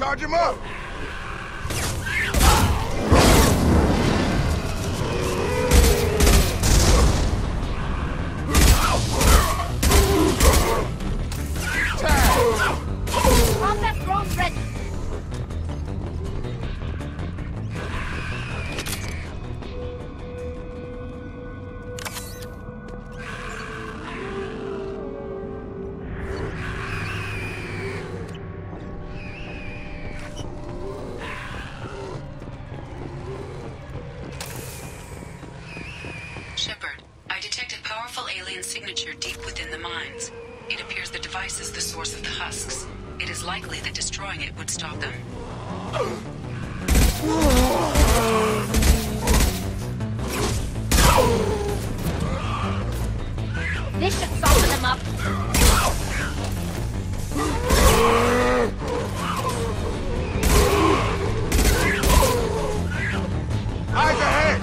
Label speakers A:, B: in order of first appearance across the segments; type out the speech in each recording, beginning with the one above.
A: Charge him up!
B: Combat drone ready.
C: Shepard, I detected powerful alien signature deep within the mines. It appears the device is the source of the husks. It is likely that destroying it would stop them.
B: This should soften them up.
A: Eyes ahead!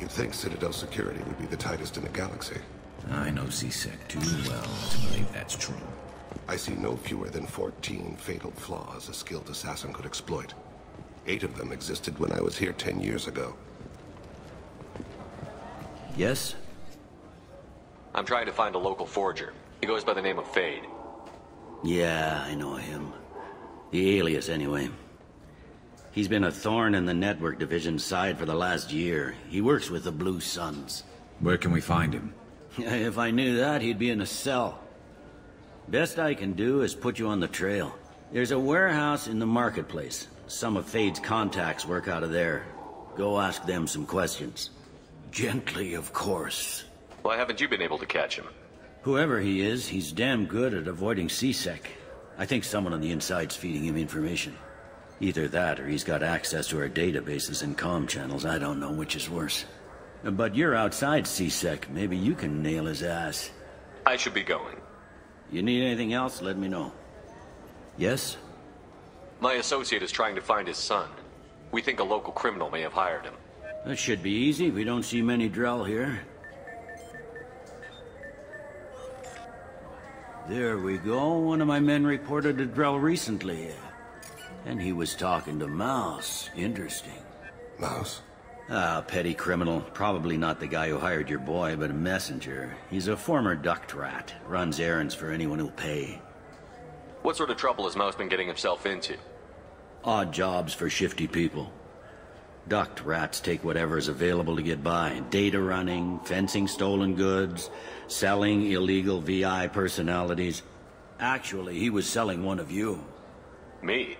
D: You'd think Citadel security would be the tightest in the galaxy.
E: I know C-Sec too well to believe that's true.
D: I see no fewer than 14 fatal flaws a skilled assassin could exploit. 8 of them existed when I was here 10 years ago.
F: Yes?
G: I'm trying to find a local forger. He goes by the name of Fade.
F: Yeah, I know him. The alias, anyway. He's been a thorn in the network division's side for the last year. He works with the Blue Suns.
E: Where can we find him?
F: If I knew that, he'd be in a cell. Best I can do is put you on the trail. There's a warehouse in the marketplace. Some of Fade's contacts work out of there. Go ask them some questions. Gently, of course.
G: Why haven't you been able to catch him?
F: Whoever he is, he's damn good at avoiding CSEC. I think someone on the inside's feeding him information. Either that, or he's got access to our databases and comm channels. I don't know which is worse. But you're outside CSEC. Maybe you can nail his ass.
G: I should be going.
F: You need anything else, let me know. Yes?
G: My associate is trying to find his son. We think a local criminal may have hired him.
F: That should be easy. We don't see many Drell here. There we go. One of my men reported to Drell recently. And he was talking to Mouse. Interesting.
D: Mouse?
F: Petty criminal. Probably not the guy who hired your boy, but a messenger. He's a former duct rat. Runs errands for anyone who'll pay.
G: What sort of trouble has Mouse been getting himself into?
F: Odd jobs for shifty people. Duct rats take whatever is available to get by. Data running, fencing stolen goods, selling illegal VI personalities. Actually, he was selling one of you.
G: Me?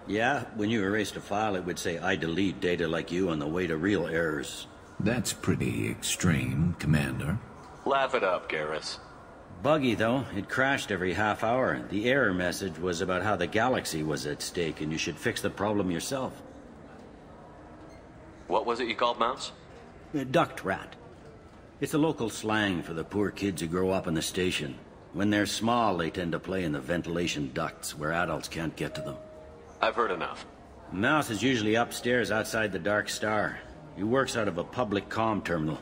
F: Yeah, when you erased a file, it would say, I delete data like you on the way to real errors.
E: That's pretty extreme, Commander.
G: Laugh it up, Garrus.
F: Buggy, though. It crashed every half hour. The error message was about how the galaxy was at stake, and you should fix the problem yourself.
G: What was it you called Mouse?
F: A duct rat. It's a local slang for the poor kids who grow up in the station. When they're small, they tend to play in the ventilation ducts, where adults can't get to them.
G: I've heard enough.
F: Mouse is usually upstairs outside the Dark Star. He works out of a public comm terminal.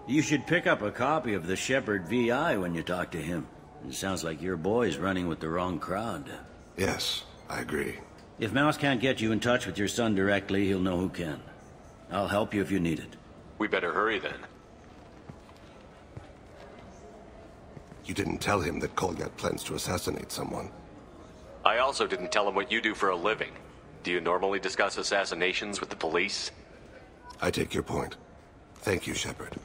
F: You should pick up a copy of the Shepard VI when you talk to him. It sounds like your boy's running with the wrong crowd.
D: Yes, I agree.
F: If Mouse can't get you in touch with your son directly, he'll know who can. I'll help you if you need it.
G: We better hurry then.
D: You didn't tell him that Kolyat plans to assassinate someone.
G: I also didn't tell him what you do for a living. Do you normally discuss assassinations with the police?
D: I take your point. Thank you, Shepard.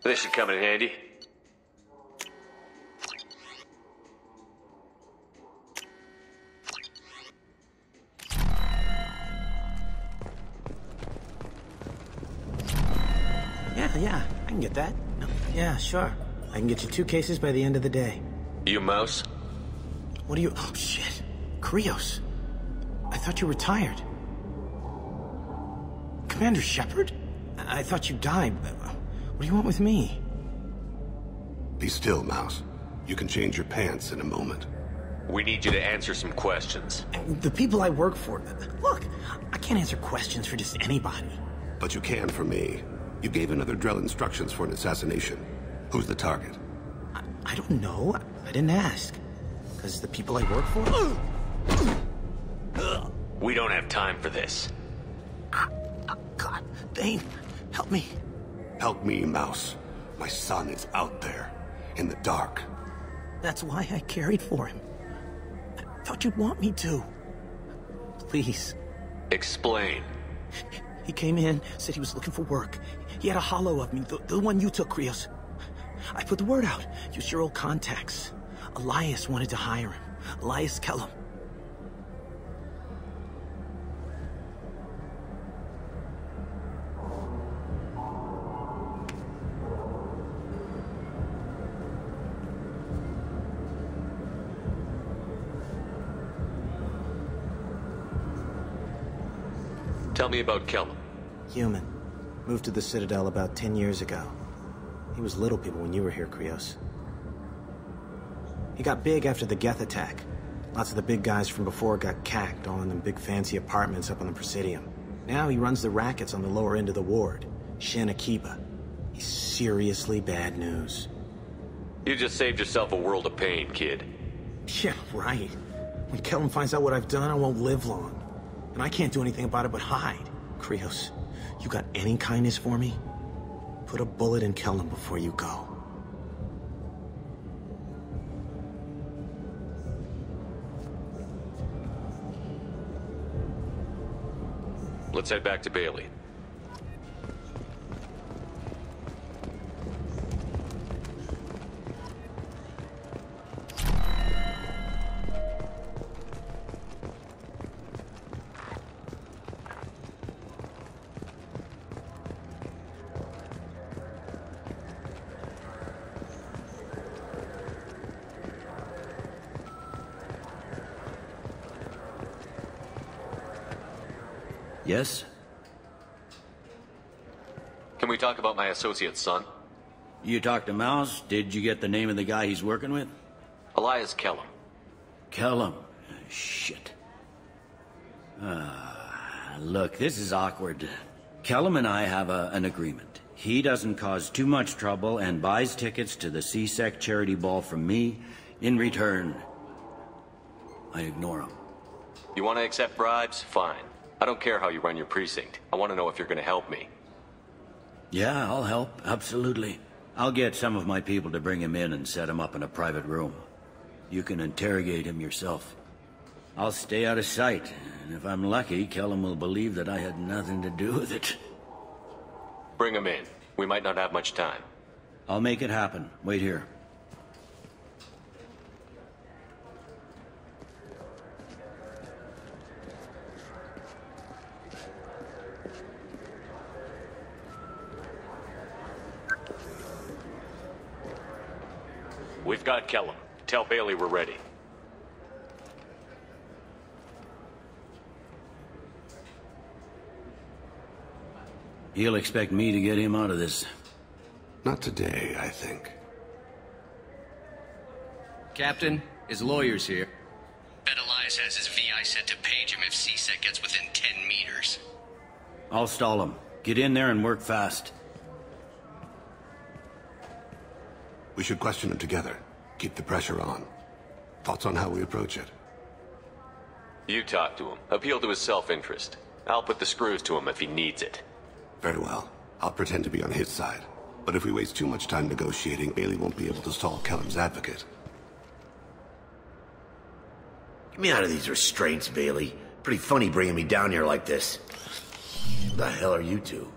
G: This should come in handy.
H: Yeah, I can get that. Yeah, sure. I can get you 2 cases by the end of the day.
G: You Mouse?
H: What are you... Oh, shit. Krios. I thought you retired. Commander Shepard? I thought you died. What do you want with me?
D: Be still, Mouse. You can change your pants in a moment.
G: We need you to answer some questions.
H: The people I work for... Look, I can't answer questions for just anybody.
D: But you can for me. You gave another Drell instructions for an assassination. Who's the target?
H: I don't know. I didn't ask. Because the people I work for...
G: We don't have time for this.
H: God, Dane, help me.
D: Help me, Mouse. My son is out there, in the dark.
H: That's why I carried for him. I thought you'd want me to. Please.
G: Explain.
H: He came in, said he was looking for work. He had a holo of me, the one you took, Krios. I put the word out. Used your old contacts. Elias wanted to hire him. Elias Kellum.
G: Tell me about Kellum.
H: Human. Moved to the Citadel about 10 years ago. He was little people when you were here, Krios. He got big after the Geth attack. Lots of the big guys from before got cacked all in them big fancy apartments up on the Presidium. Now he runs the rackets on the lower end of the ward, Shin Akiba. He's seriously bad news.
G: You just saved yourself a world of pain, kid.
H: Yeah, right. When Kellum finds out what I've done, I won't live long. And I can't do anything about it but hide. Krios, you got any kindness for me? Put a bullet in Kellum before you go.
G: Let's head back to Bailey.
F: Yes?
G: Can we talk about my associate's son?
F: You talked to Mouse? Did you get the name of the guy he's working with?
G: Elias Kellum.
F: Kellum. Shit. Look, this is awkward. Kellum and I have an agreement. He doesn't cause too much trouble and buys tickets to the C-Sec charity ball from me. In return, I ignore him.
G: You want to accept bribes? Fine. I don't care how you run your precinct. I want to know if you're going to help me.
F: Yeah, I'll help. Absolutely. I'll get some of my people to bring him in and set him up in a private room. You can interrogate him yourself. I'll stay out of sight, and if I'm lucky, Kellum will believe that I had nothing to do with it.
G: Bring him in. We might not have much time.
F: I'll make it happen. Wait here.
G: We've got Kellum. Tell Bailey we're ready.
F: He'll expect me to get him out of this.
D: Not today, I think.
I: Captain, his lawyer's here. Bet Elias has his VI set to page him if C-Sec gets within 10 meters.
F: I'll stall him. Get in there and work fast.
D: We should question him together. Keep the pressure on. Thoughts on how we approach it?
G: You talk to him. Appeal to his self-interest. I'll put the screws to him if he needs it.
D: Very well. I'll pretend to be on his side. But if we waste too much time negotiating, Bailey won't be able to stall Kellum's advocate.
J: Get me out of these restraints, Bailey. Pretty funny bringing me down here like this. Who the hell are you two?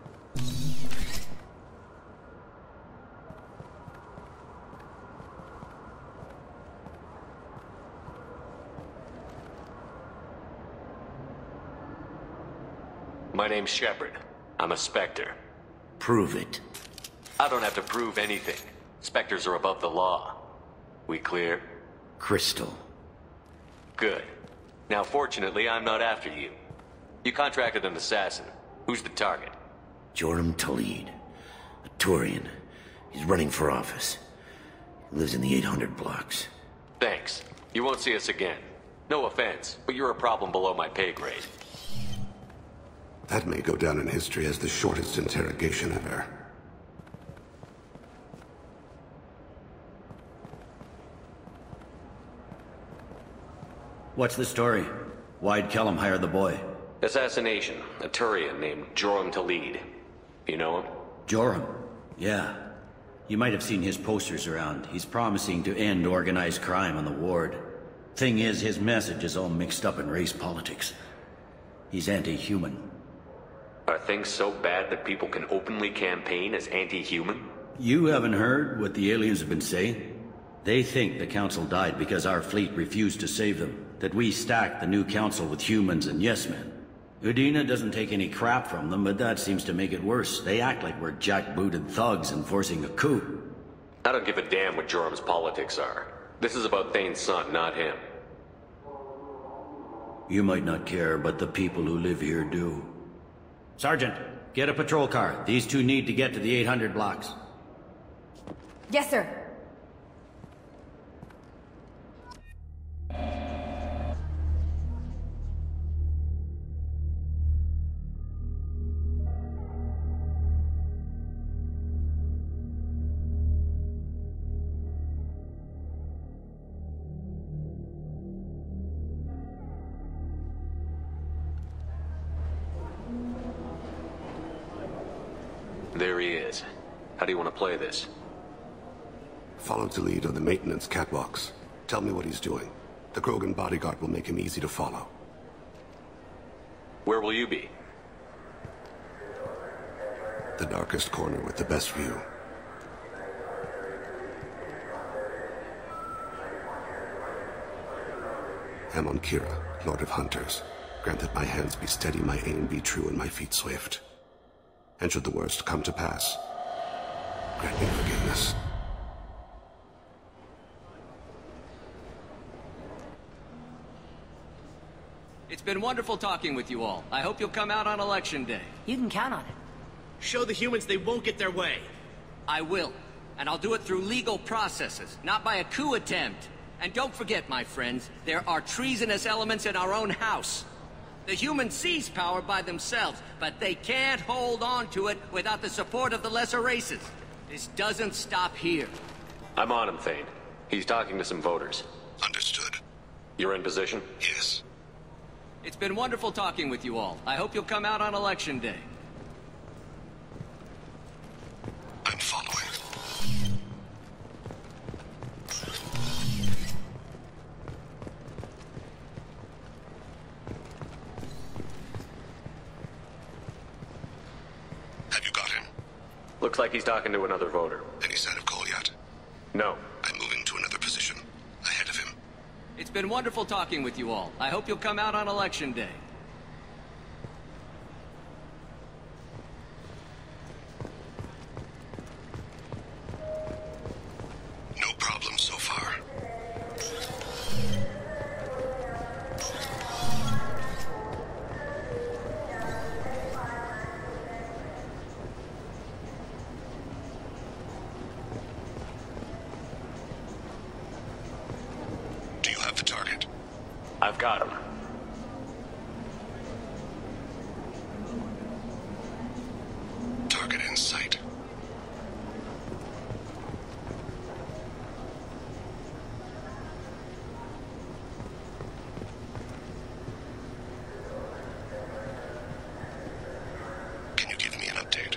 G: My name's Shepard. I'm a Spectre.
J: Prove it.
G: I don't have to prove anything. Spectres are above the law. We clear?
J: Crystal.
G: Good. Now, fortunately, I'm not after you. You contracted an assassin. Who's the target?
J: Joram Talid. A Turian. He's running for office. He lives in the 800 blocks.
G: Thanks. You won't see us again. No offense, but you're a problem below my pay grade.
D: That may go down in history as the shortest interrogation ever.
F: What's the story? Why'd Kellum hire the boy?
G: Assassination. A Turian named Joram Talid. You know him?
F: Joram? Yeah. You might have seen his posters around. He's promising to end organized crime on the ward. Thing is, his message is all mixed up in race politics. He's anti-human.
G: Are things so bad that people can openly campaign as anti-human?
F: You haven't heard what the aliens have been saying? They think the Council died because our fleet refused to save them. That we stacked the new Council with humans and yes-men. Udina doesn't take any crap from them, but that seems to make it worse. They act like we're jackbooted thugs enforcing a coup.
G: I don't give a damn what Joram's politics are. This is about Thane's son, not him.
F: You might not care, but the people who live here do. Sergeant, get a patrol car. These two need to get to the 800 blocks.
B: Yes, sir.
G: There he is. How do you want to play this?
D: Follow the lead on the maintenance catwalks. Tell me what he's doing. The Krogan bodyguard will make him easy to follow.
G: Where will you be?
D: The darkest corner with the best view. Amon Kira, Lord of Hunters. Grant that my hands be steady, my aim be true, and my feet swift. And should the worst come to pass, grant me forgiveness.
I: It's been wonderful talking with you all. I hope you'll come out on Election Day.
B: You can count on it.
K: Show the humans they won't get their way.
I: I will. And I'll do it through legal processes, not by a coup attempt. And don't forget, my friends, there are treasonous elements in our own house. The humans seize power by themselves, but they can't hold on to it without the support of the lesser races. This doesn't stop here.
G: I'm on him, Thane. He's talking to some voters.
D: Understood.
G: You're in position?
D: Yes.
I: It's been wonderful talking with you all. I hope you'll come out on Election Day.
D: I'm following. Have you got him?
G: Looks like he's talking to another voter.
D: Any sign of Kolyat?
G: No.
D: I'm moving to another position. Ahead of him.
I: It's been wonderful talking with you all. I hope you'll come out on Election Day.
D: No problem so far. Do you have the target?
G: I've got him.
D: Target in sight. Can you give me an update?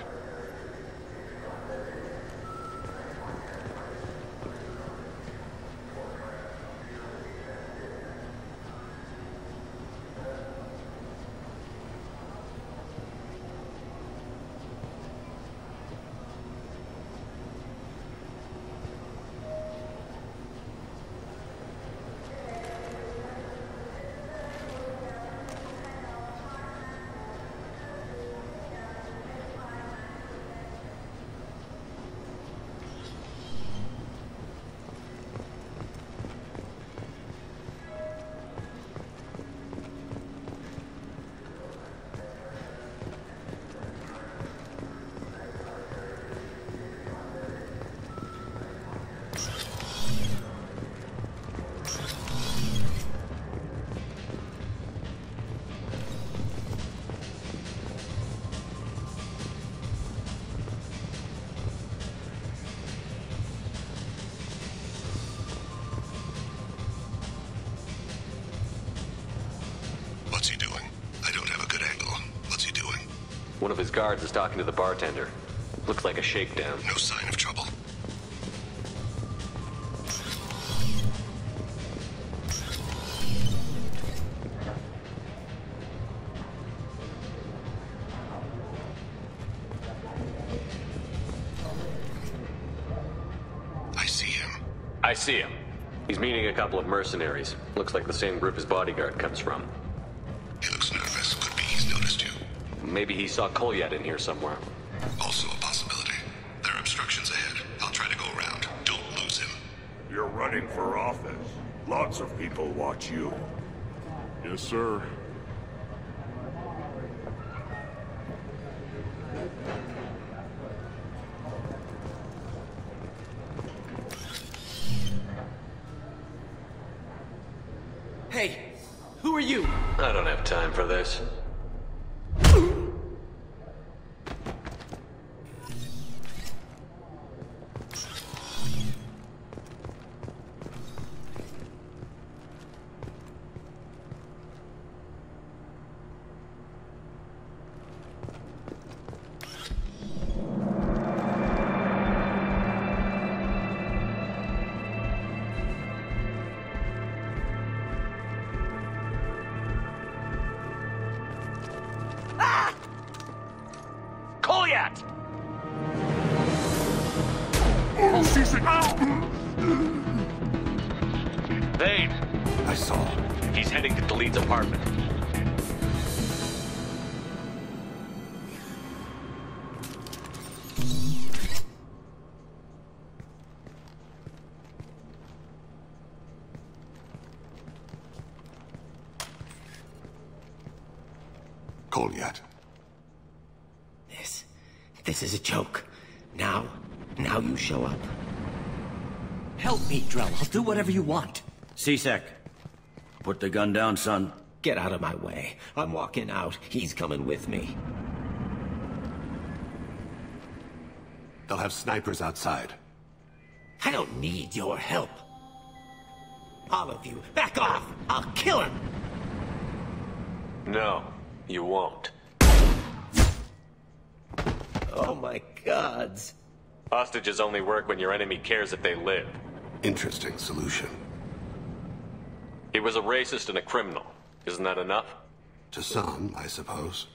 D: What's he doing? I don't have a good angle. What's he doing?
G: One of his guards is talking to the bartender. Looks like a shakedown.
D: No sign of trouble. I see him.
G: I see him. He's meeting a couple of mercenaries. Looks like the same group his bodyguard comes from.
D: He looks nervous. Could be he's noticed you.
G: Maybe he saw Kolyat in here somewhere.
D: Also a possibility. There are obstructions ahead. I'll try to go around. Don't lose him.
A: You're running for office. Lots of people watch you.
L: Yes, sir.
K: Hey, who are you?
G: I don't have time for this. Vane!
D: I saw.
G: He's heading to Talid's apartment.
D: Kolyat.
J: This is a joke. Now you show up.
I: Help me, Drell. I'll do whatever you want.
F: C-Sec. Put the gun down, son.
J: Get out of my way. I'm walking out. He's coming with me.
D: They'll have snipers outside.
J: I don't need your help. All of you, back off! I'll kill him!
G: No, you won't.
J: Oh my gods.
G: Hostages only work when your enemy cares if they live.
D: Interesting solution.
G: He was a racist and a criminal. Isn't that enough?
D: To some, I suppose.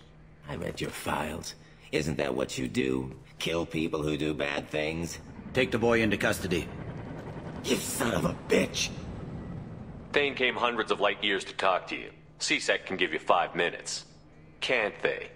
J: I read your files. Isn't that what you do? Kill people who do bad things?
F: Take the boy into custody.
J: You son of a bitch!
G: Thane came hundreds of light years to talk to you. C-Sec can give you 5 minutes. Can't they?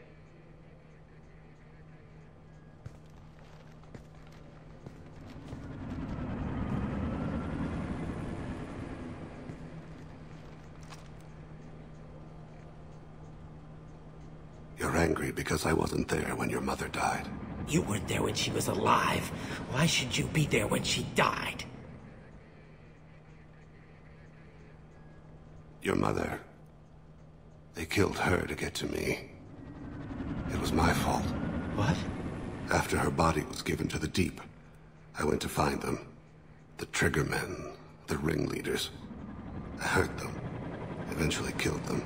D: You're angry because I wasn't there when your mother died.
J: You weren't there when she was alive. Why should you be there when she died?
D: Your mother... They killed her to get to me. It was my fault.
J: What?
D: After her body was given to the Deep, I went to find them. The Triggermen, the ringleaders. I hurt them. Eventually killed them.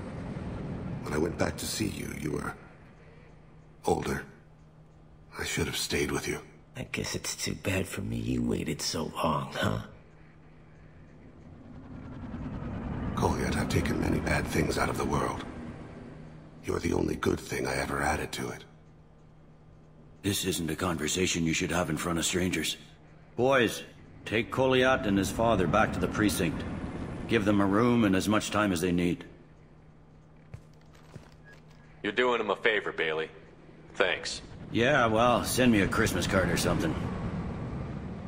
D: When I went back to see you, you were... older. I should have stayed with you.
J: I guess it's too bad for me you waited so long, huh?
D: Kolyat, I've taken many bad things out of the world. You're the only good thing I ever added to it.
F: This isn't a conversation you should have in front of strangers. Boys, take Kolyat and his father back to the precinct. Give them a room and as much time as they need.
G: You're doing him a favor, Bailey. Thanks.
F: Yeah, well, send me a Christmas card or something.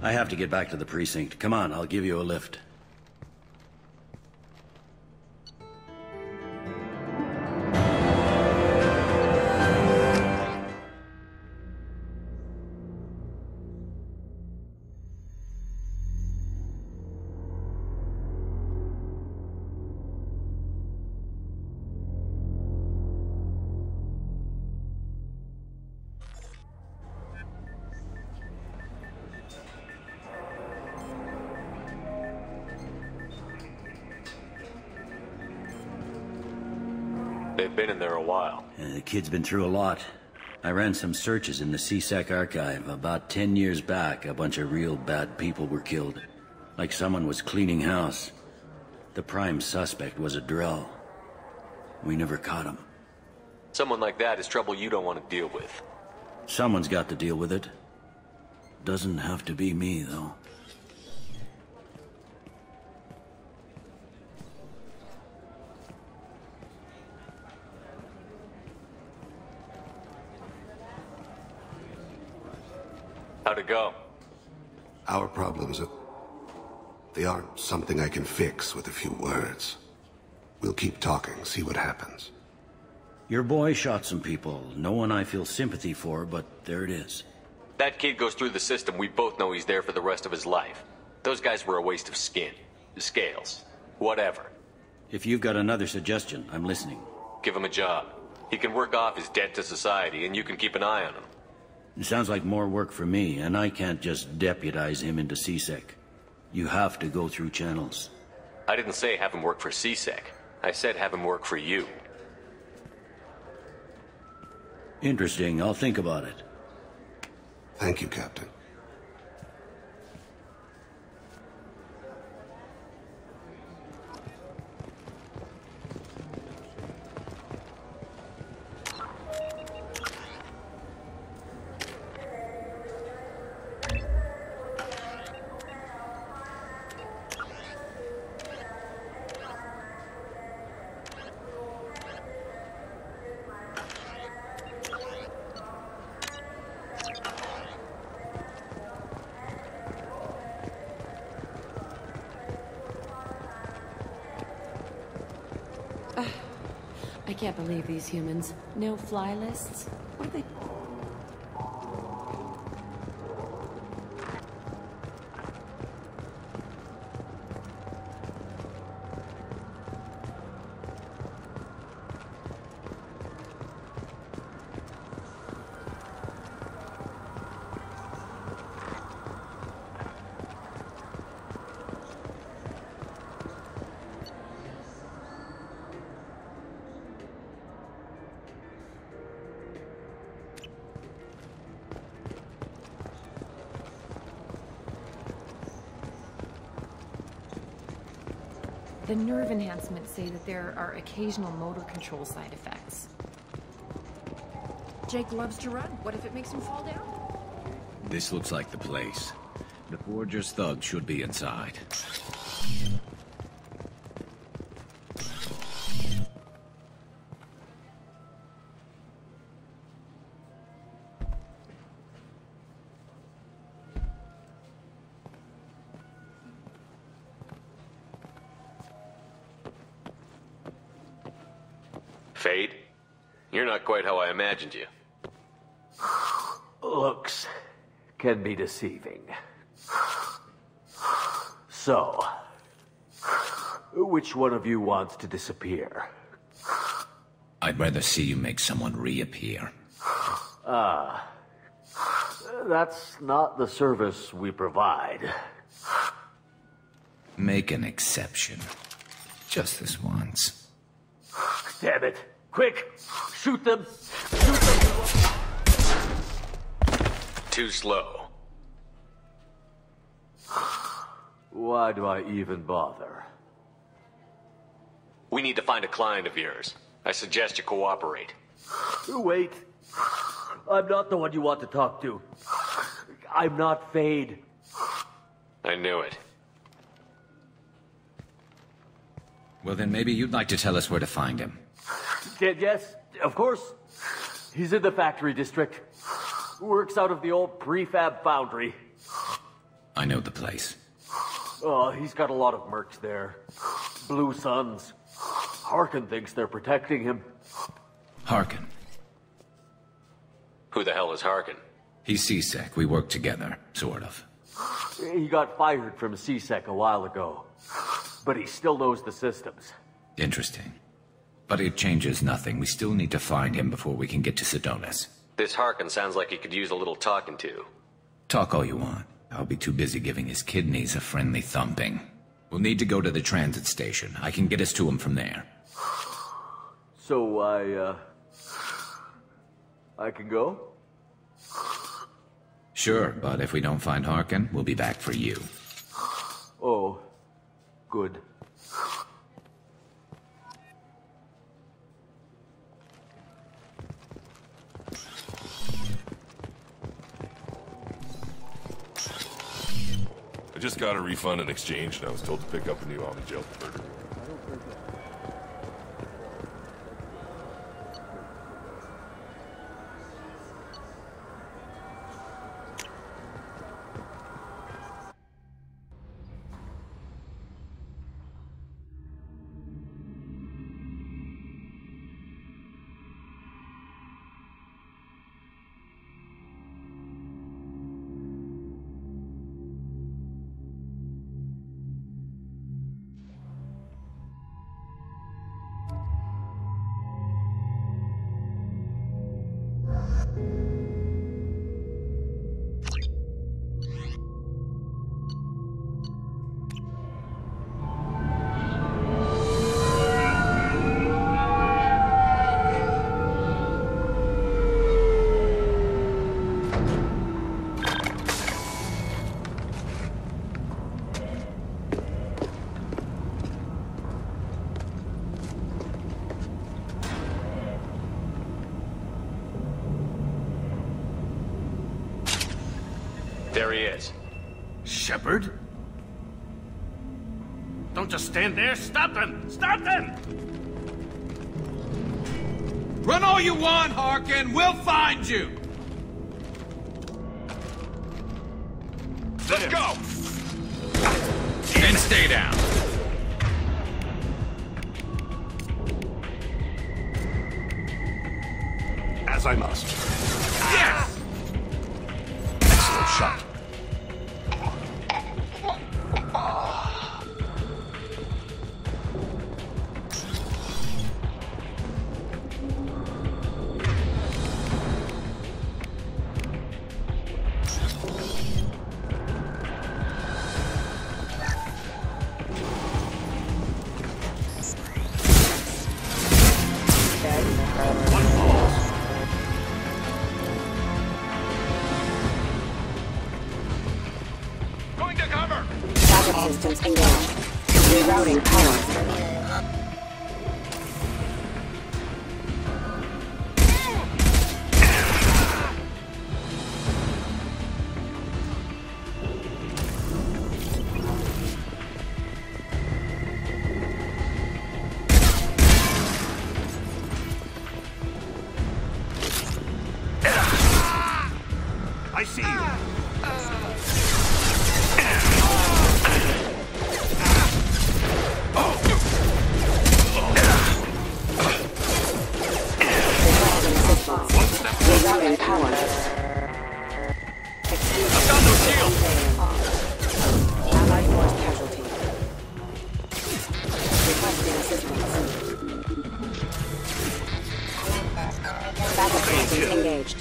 F: I have to get back to the precinct. Come on, I'll give you a lift.
G: They've been in there a while.
F: The kid's been through a lot. I ran some searches in the C-Sec archive. About 10 years back, a bunch of real bad people were killed. Like someone was cleaning house. The prime suspect was a Drell. We never caught him.
G: Someone like that is trouble you don't want to deal with.
F: Someone's got to deal with it. Doesn't have to be me, though.
G: How'd it go?
D: Our problems are... they aren't something I can fix with a few words. We'll keep talking, see what happens.
F: Your boy shot some people. No one I feel sympathy for, but there it is.
G: That kid goes through the system, we both know he's there for the rest of his life. Those guys were a waste of skin. Scales. Whatever.
F: If you've got another suggestion, I'm listening.
G: Give him a job. He can work off his debt to society, and you can keep an eye on him.
F: It sounds like more work for me, and I can't just deputize him into C-Sec. You have to go through channels.
G: I didn't say have him work for C-Sec. I said have him work for you.
F: Interesting. I'll think about it.
D: Thank you, Captain.
M: I can't believe these humans. No fly lists? What are they... The nerve enhancements say that there are occasional motor control side effects.
B: Jake loves to run. What if it makes him fall down?
E: This looks like the place. The Forger's thugs should be inside.
G: Fade? You're not quite how I imagined you.
N: Looks can be deceiving. So, which one of you wants to disappear?
E: I'd rather see you make someone reappear.
N: That's not the service we provide.
E: Make an exception. Just this once.
N: Damn it. Quick! Shoot them! Shoot them!
G: Too slow.
N: Why do I even bother?
G: We need to find a client of yours. I suggest you cooperate.
N: Wait. I'm not the one you want to talk to. I'm not Fade.
G: I knew it.
E: Well, then maybe you'd like to tell us where to find him.
N: Yes, of course. He's in the factory district. Works out of the old prefab foundry.
E: I know the place.
N: Oh, he's got a lot of mercs there. Blue Suns. Harkin thinks they're protecting him.
E: Harkin?
G: Who the hell is Harkin?
E: He's CSEC. We work together, sort of.
N: He got fired from CSEC a while ago. But he still knows the systems.
E: Interesting. But it changes nothing. We still need to find him before we can get to Sedonis.
G: This Harkin sounds like he could use a little talking to.
E: Talk all you want. I'll be too busy giving his kidneys a friendly thumping. We'll need to go to the transit station. I can get us to him from there.
N: So I can go?
E: Sure, but if we don't find Harkin, we'll be back for you.
N: Oh, good.
L: I just got a refund in exchange, and I was told to pick up a new Omni Gel converter.
G: There he is.
K: Shepard? Don't just stand there. Stop them! Stop them!
O: Run all you want, Harkin. We'll find you.
L: Let's go!
O: And stay down.
D: as I must.
O: Yes!
D: Excellent shot.
P: Systems engaged. Rerouting power.
A: I see you.
P: Rerouting power.
O: I've got no shield.
P: Allied force casualty. Requesting assistance. Backup systems engaged.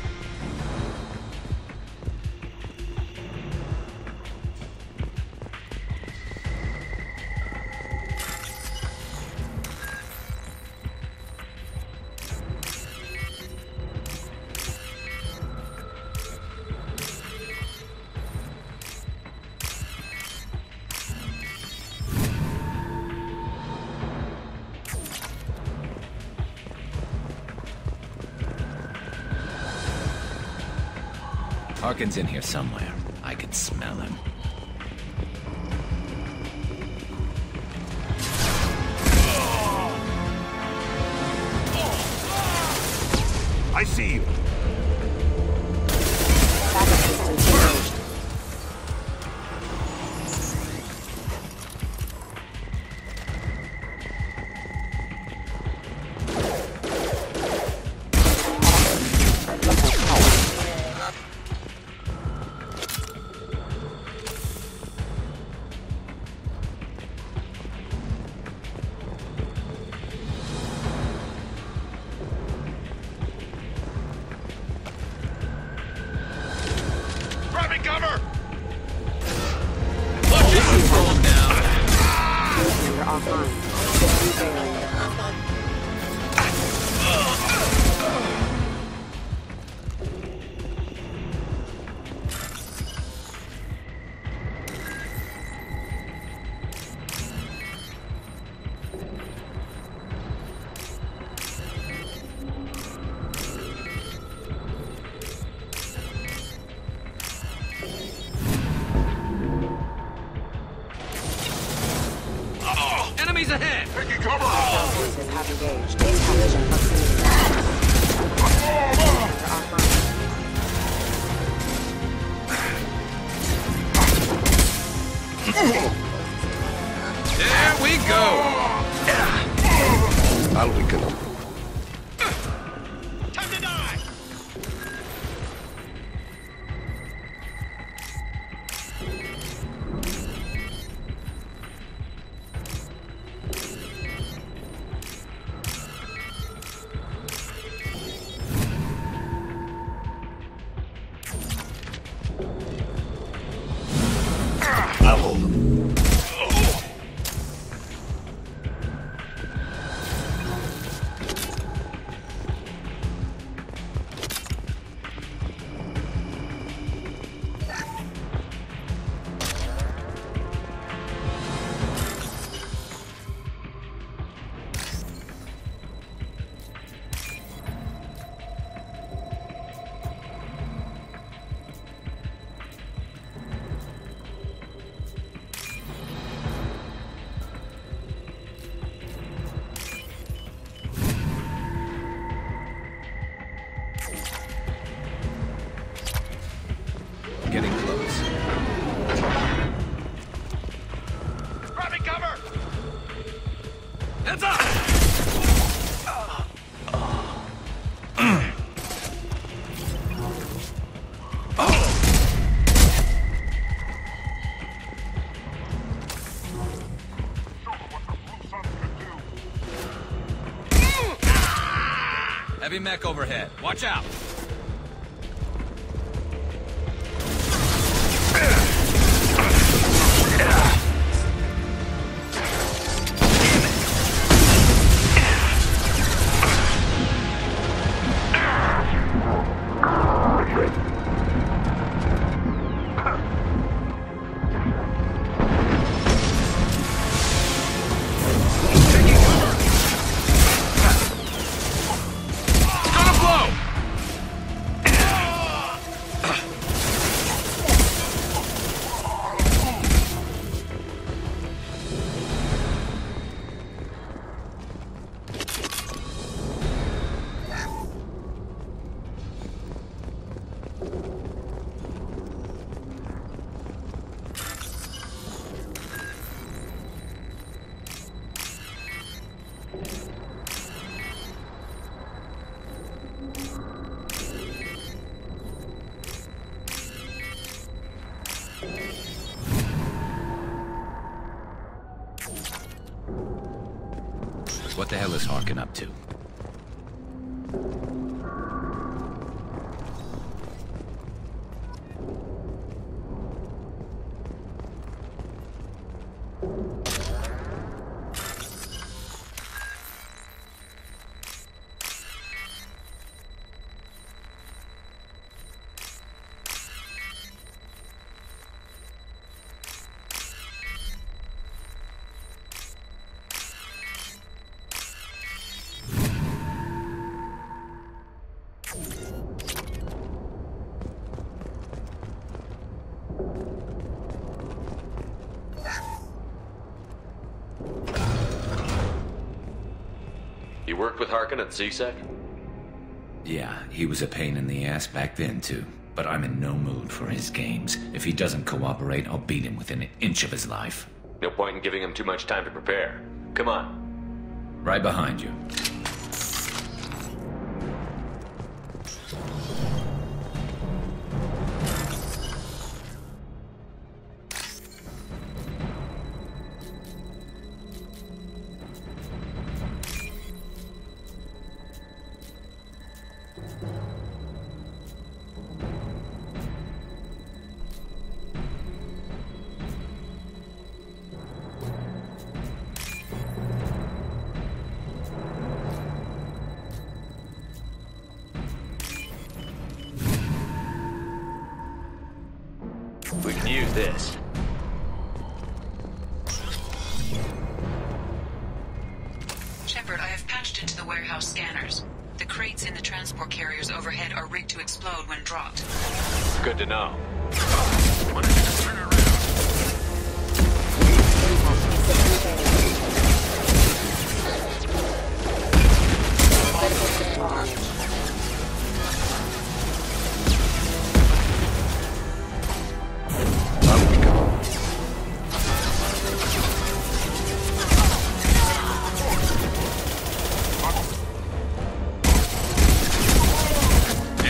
E: Harkin's in here somewhere. I can smell him.
A: I see you.
P: Backup systems engaged.
A: Grabbing cover!
O: Logistics rolling down.
P: Computer offline. System failing.
O: Enemies ahead.
A: Taking cover!
P: Forces have engaged. Intelligent proximity. Computer offline.
O: There we go.
D: I'll weaken them.
O: Time to die.
D: I'll hold them.
E: Getting close.
O: Grabbing cover. Heads up. Heavy mech overhead. Watch out!
E: What the hell is Harkin up to?
G: You worked with Harkin at CSEC?
E: Yeah, he was a pain in the ass back then, too. But I'm in no mood for his games. If he doesn't cooperate, I'll beat him within an inch of his life.
G: No point in giving him too much time to prepare. Come on.
E: Right behind you.
G: We can use this.
C: Shepard, I have patched into the warehouse scanners. The crates in the transport carriers overhead are rigged to explode when dropped.
G: Good to know.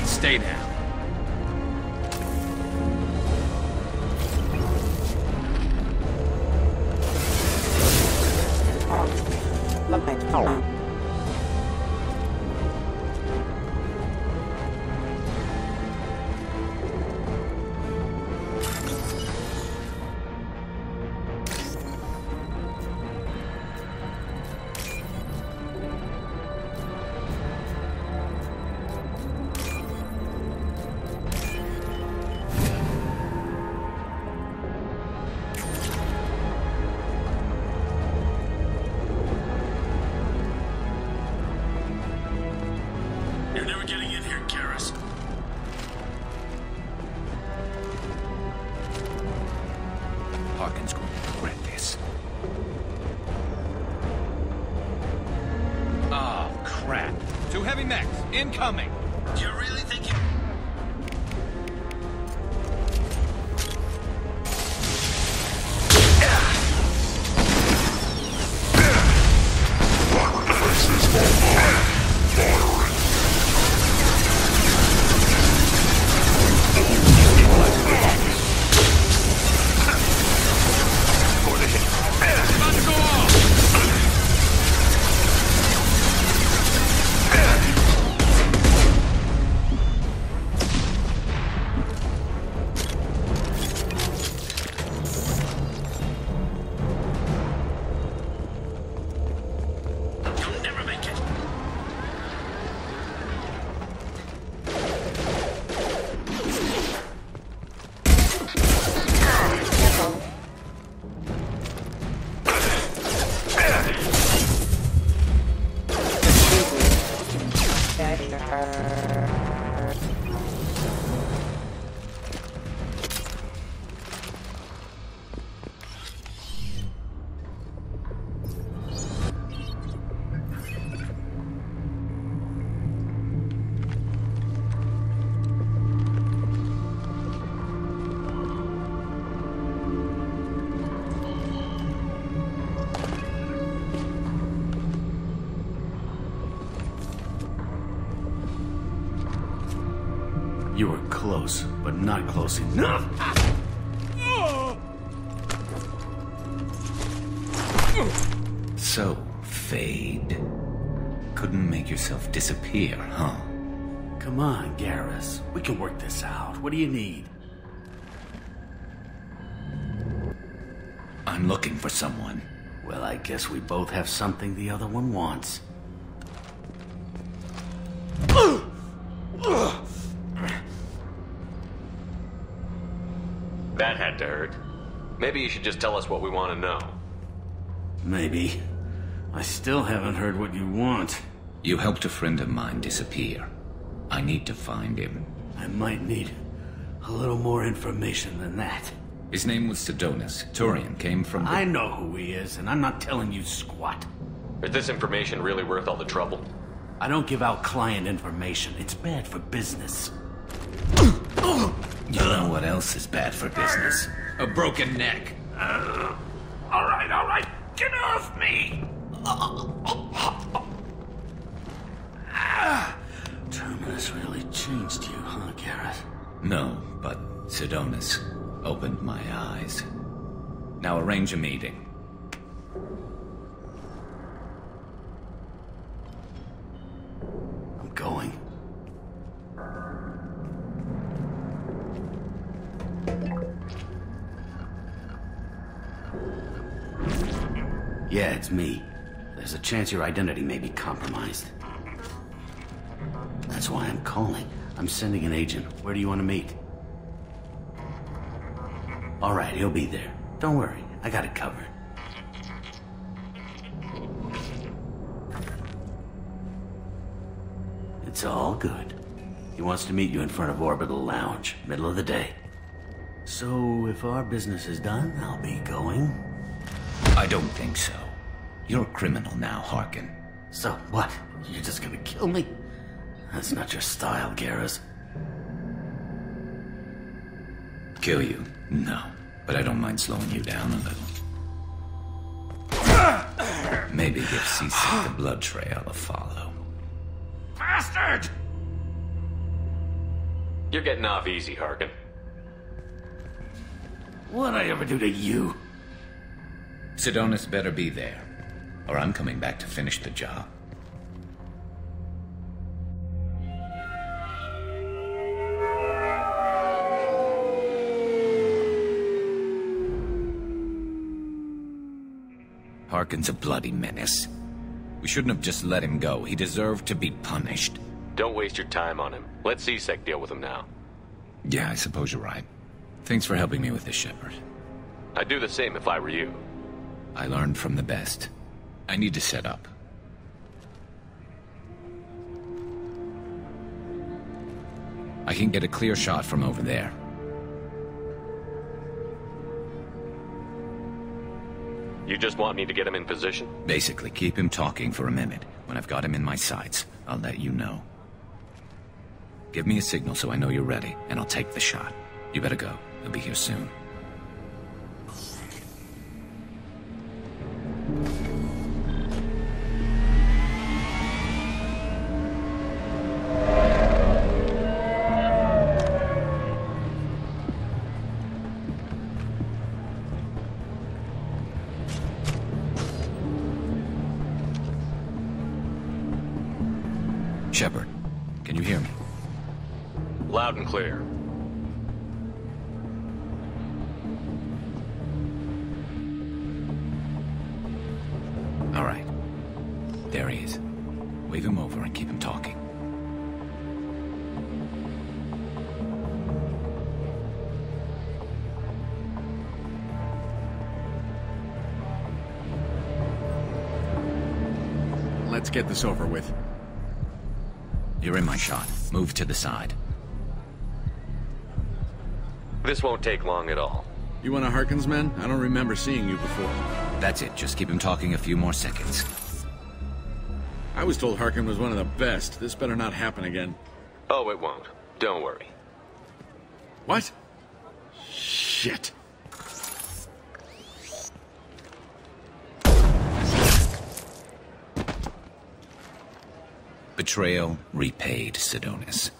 O: Stay down.
E: Harkin's going to regret this.
O: Oh, crap. 2 heavy mechs, incoming!
K: Do you really think you...
J: You were close, but not close enough.
E: So, Fade. Couldn't make yourself disappear, huh?
J: Come on, Garrus. We can work this out. What do you need?
E: I'm looking for someone.
J: Well, I guess we both have something the other one wants.
G: That had to hurt. Maybe you should just tell us what we want to know.
J: Maybe. I still haven't heard what you want.
E: You helped a friend of mine disappear. I need to find him.
J: I might need a little more information than that.
E: His name was Sidonus. Turian came from
J: I know who he is, and I'm not telling you squat.
G: Is this information really worth all the trouble?
J: I don't give out client information. It's bad for business.
E: You know what else is bad for business? A broken neck.
K: All right. Get off me!
J: Terminus really changed you, huh, Garrett?
E: No, but Sidonus opened my eyes. Now arrange a meeting.
J: I'm going. Yeah, it's me. There's a chance your identity may be compromised. That's why I'm calling. I'm sending an agent. Where do you want to meet? All right, he'll be there. Don't worry, I got it covered. It's all good. He wants to meet you in front of Orbital Lounge, middle of the day. So, if our business is done, I'll be going.
E: I don't think so. You're a criminal now, Harkin.
J: So what? You're just gonna kill me? That's not your style, Garrus.
E: Kill you? No. But I don't mind slowing you down a little. Maybe give Seasick the blood trail a follow.
K: Bastard!
G: You're getting off easy, Harkin.
J: What'd I ever do to you?
E: Sidonus better be there, or I'm coming back to finish the job. Harkin's a bloody menace. We shouldn't have just let him go. He deserved to be punished.
G: Don't waste your time on him. Let C-Sec deal with him now.
E: Yeah, I suppose you're right. Thanks for helping me with this, Shepard.
G: I'd do the same if I were you.
E: I learned from the best. I need to set up. I can get a clear shot from over there.
G: You just want me to get him in position?
E: Basically, keep him talking for a minute. When I've got him in my sights, I'll let you know. Give me a signal so I know you're ready, and I'll take the shot. You better go. He'll be here soon. Shepard, can you hear me?
G: Loud and clear.
E: All right. There he is. Wave him over and keep him talking.
Q: Let's get this over with.
E: You're in my shot. Move to the side.
G: This won't take long at all.
Q: You one of Harkin's men? I don't remember seeing you before.
E: That's it. Just keep him talking a few more seconds.
Q: I was told Harkin was one of the best. This better not happen again.
G: Oh, it won't. Don't worry.
Q: What? Shit.
E: Betrayal repaid, Sidonus.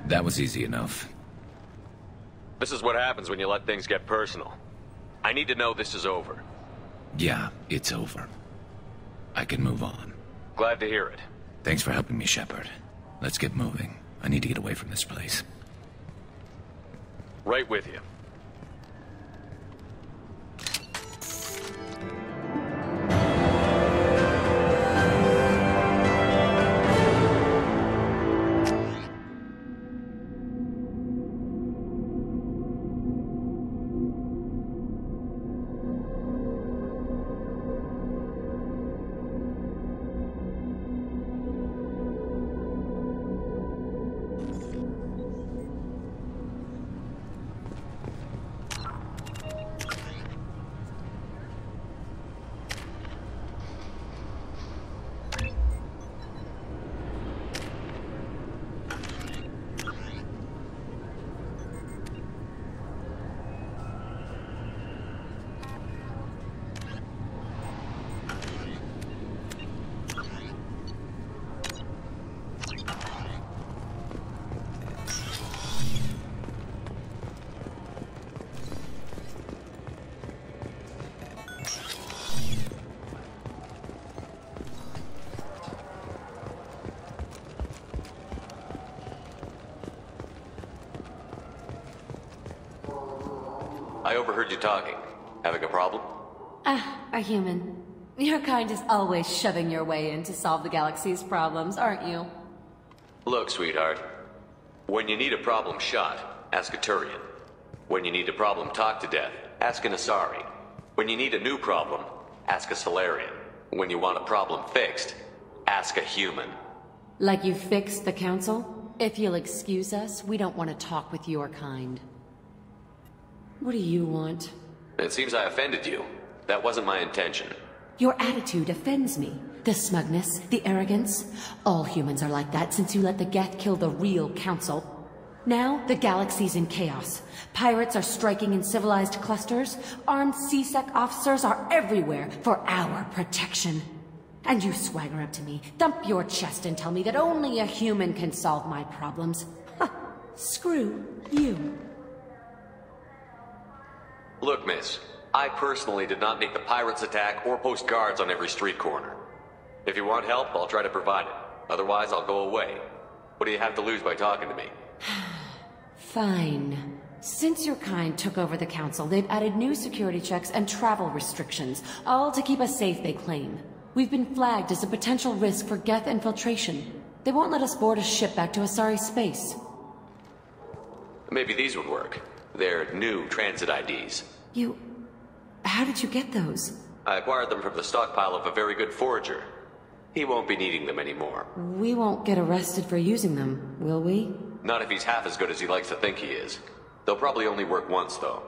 E: That was easy enough.
G: This is what happens when you let things get personal. I need to know this is over.
E: Yeah, it's over. I can move on.
G: Glad to hear it.
E: Thanks for helping me, Shepard. Let's get moving. I need to get away from this place.
G: Right with you. I overheard you talking. Having a problem?
R: A human. Your kind is always shoving your way in to solve the galaxy's problems, aren't you?
G: Look, sweetheart. When you need a problem shot, ask a Turian. When you need a problem talked to death, ask an Asari. When you need a new problem, ask a Salarian. When you want a problem fixed, ask a human.
R: Like you fixed the council? If you'll excuse us, we don't want to talk with your kind. What do you want?
G: It seems I offended you. That wasn't my intention.
R: Your attitude offends me. The smugness, the arrogance. All humans are like that since you let the Geth kill the real council. Now, the galaxy's in chaos. Pirates are striking in civilized clusters. Armed C-Sec officers are everywhere for our protection. And you swagger up to me, thump your chest and tell me that only a human can solve my problems. Ha! Screw you.
G: Look, miss. I personally did not make the pirates attack or post guards on every street corner. If you want help, I'll try to provide it. Otherwise, I'll go away. What do you have to lose by talking to me?
R: Fine. Since your kind took over the council, they've added new security checks and travel restrictions, all to keep us safe, they claim. We've been flagged as a potential risk for Geth infiltration. They won't let us board a ship back to Asari space.
G: Maybe these would work. They're new transit IDs.
R: How did you get those?
G: I acquired them from the stockpile of a very good forager. He won't be needing them anymore.
R: We won't get arrested for using them, will we?
G: Not if he's half as good as he likes to think he is. They'll probably only work once, though.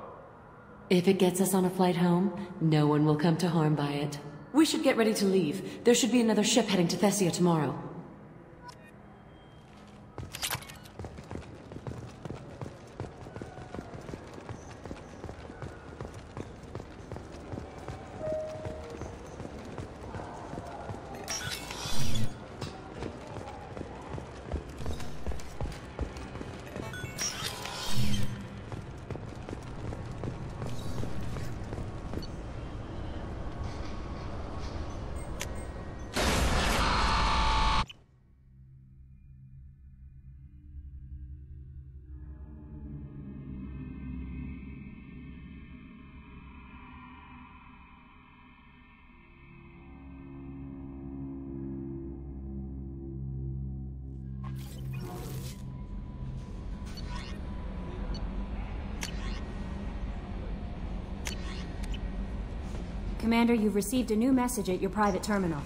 R: If it gets us on a flight home, no one will come to harm by it. We should get ready to leave. There should be another ship heading to Thessia tomorrow.
S: Commander, you've received a new message at your private terminal.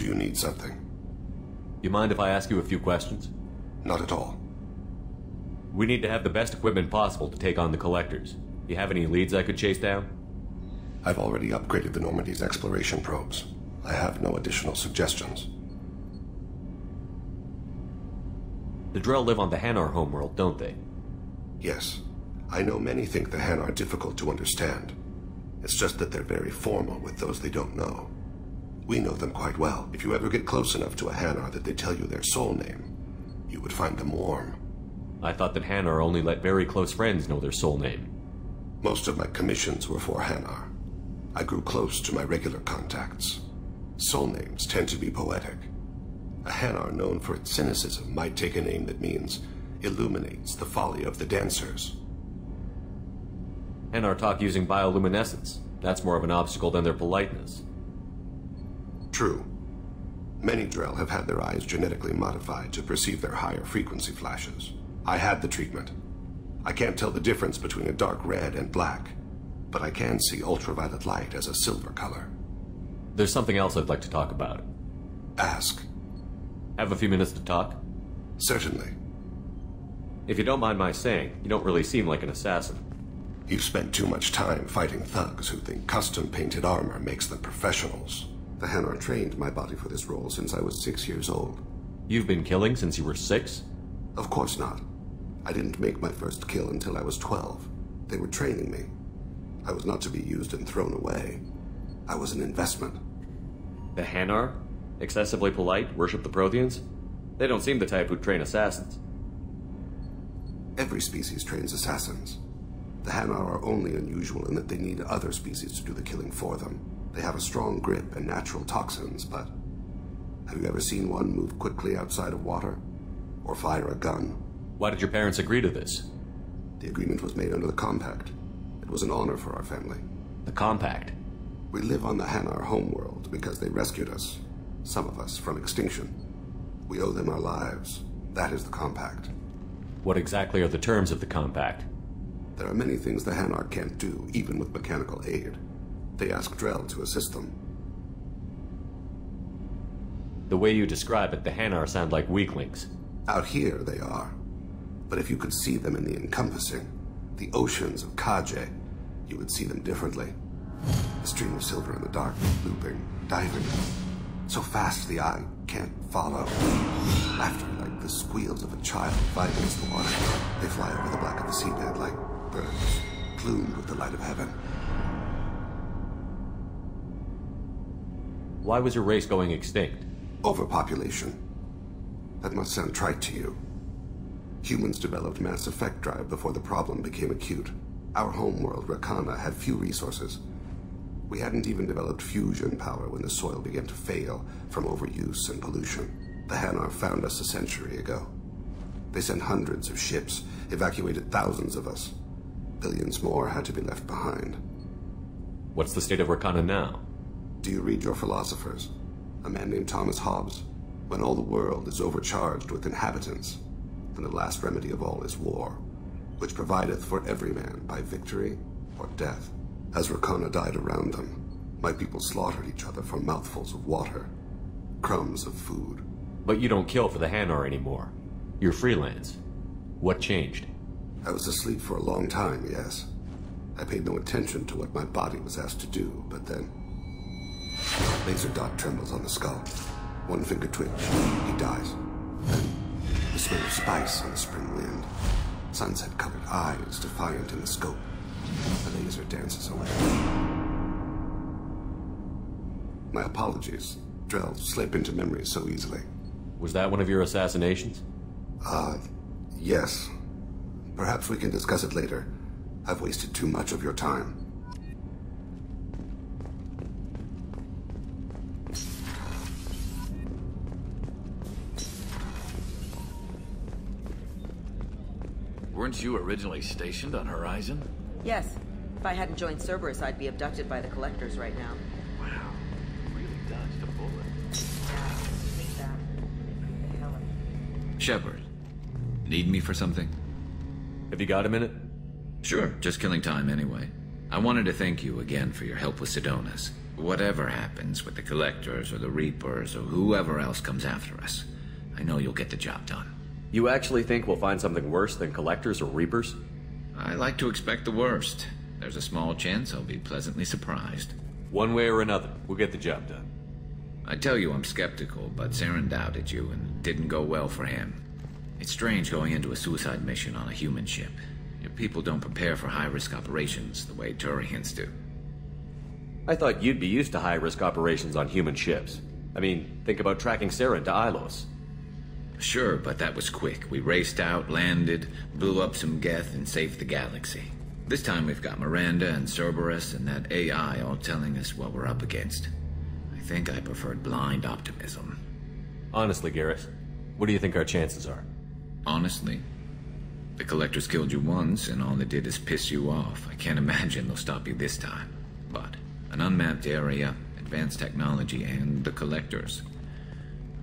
D: you need something?
G: You mind if I ask you a few questions?
D: Not at all.
G: We need to have the best equipment possible to take on the Collectors. You have any leads I could chase down?
D: I've already upgraded the Normandy's exploration probes. I have no additional suggestions.
G: The Drell live on the Hanar homeworld, don't they?
D: Yes. I know many think the Han are difficult to understand. It's just that they're very formal with those they don't know. We know them quite well. If you ever get close enough to a Hanar that they tell you their soul name, you would find them warm.
G: I thought that Hanar only let very close friends know their soul name.
D: Most of my commissions were for Hanar. I grew close to my regular contacts. Soul names tend to be poetic. A Hanar known for its cynicism might take a name that means illuminates the folly of the dancers.
G: Hanar talk using bioluminescence. That's more of an obstacle than their politeness.
D: True. Many Drell have had their eyes genetically modified to perceive their higher frequency flashes. I had the treatment. I can't tell the difference between a dark red and black, but I can see ultraviolet light as a silver color.
G: There's something else I'd like to talk about.
D: Ask.
G: Have a few minutes to talk?
D: Certainly.
G: If you don't mind my saying, you don't really seem like an assassin.
D: You've spent too much time fighting thugs who think custom-painted armor makes them professionals. The Hanar trained my body for this role since I was 6 years old.
G: You've been killing since you were 6?
D: Of course not. I didn't make my first kill until I was 12. They were training me. I was not to be used and thrown away. I was an investment.
G: The Hanar? Excessively polite, worship the Protheans? They don't seem the type who'd train assassins.
D: Every species trains assassins. The Hanar are only unusual in that they need other species to do the killing for them. They have a strong grip and natural toxins, but have you ever seen one move quickly outside of water? Or fire a gun?
G: Why did your parents agree to this?
D: The agreement was made under the Compact. It was an honor for our family.
G: The Compact?
D: We live on the Hanar homeworld because they rescued us, some of us, from extinction. We owe them our lives. That is the Compact.
G: What exactly are the terms of the Compact?
D: There are many things the Hanar can't do, even with mechanical aid. They ask Drell to assist them.
G: The way you describe it, the Hanar sound like weaklings.
D: Out here, they are. But if you could see them in the encompassing, the oceans of Kaje, you would see them differently. A stream of silver in the dark, looping, diving. So fast the eye can't follow. Laughter like the squeals of a child fighting against the water. They fly over the black of the seabed like birds, plumed with the light of heaven.
G: Why was your race going extinct?
D: Overpopulation. That must sound trite to you. Humans developed mass effect drive before the problem became acute. Our homeworld, Rakana, had few resources. We hadn't even developed fusion power when the soil began to fail from overuse and pollution. The Hanar found us a century ago. They sent hundreds of ships, evacuated thousands of us. Billions more had to be left behind.
G: What's the state of Rakana now?
D: Do you read your philosophers? A man named Thomas Hobbes. When all the world is overcharged with inhabitants, then the last remedy of all is war, which provideth for every man by victory or death. As Rakana died around them, my people slaughtered each other for mouthfuls of water, crumbs of food.
G: But you don't kill for the Hanar anymore. You're freelance. What changed?
D: I was asleep for a long time, yes. I paid no attention to what my body was asked to do, but then... Laser dot trembles on the skull. One finger twitch, he dies. Then, the smell of spice on the spring wind. Sunset-colored eyes defiant in the scope. The laser dances away. My apologies. Drell slip into memory so easily.
G: Was that one of your assassinations?
D: Yes. Perhaps we can discuss it later. I've wasted too much of your time.
T: Weren't you originally stationed on Horizon?
U: Yes. If I hadn't joined Cerberus, I'd be abducted by the Collectors right now.
T: Wow. Really dodged a bullet.
E: Shepard, need me for something?
G: Have you got a minute?
E: Sure, just killing time anyway. I wanted to thank you again for your help with Sidonis. Whatever happens with the Collectors or the Reapers or whoever else comes after us, I know you'll get the job done.
H: You actually think we'll find something worse than Collectors or Reapers?
E: I like to expect the worst. There's a small chance I'll be pleasantly surprised.
H: One way or another, we'll get the job done.
E: I tell you I'm skeptical, but Saren doubted you and it didn't go well for him. It's strange going into a suicide mission on a human ship. Your people don't prepare for high-risk operations the way Turians do.
H: I thought you'd be used to high-risk operations on human ships. I mean, think about tracking Saren to Ilos.
E: Sure, but that was quick. We raced out, landed, blew up some Geth, and saved the galaxy. This time we've got Miranda and Cerberus and that AI all telling us what we're up against. I think I preferred blind optimism.
H: Honestly, Garrus, what do you think our chances are?
E: Honestly? The Collectors killed you once, and all they did is piss you off. I can't imagine they'll stop you this time. But an unmapped area, advanced technology, and the Collectors.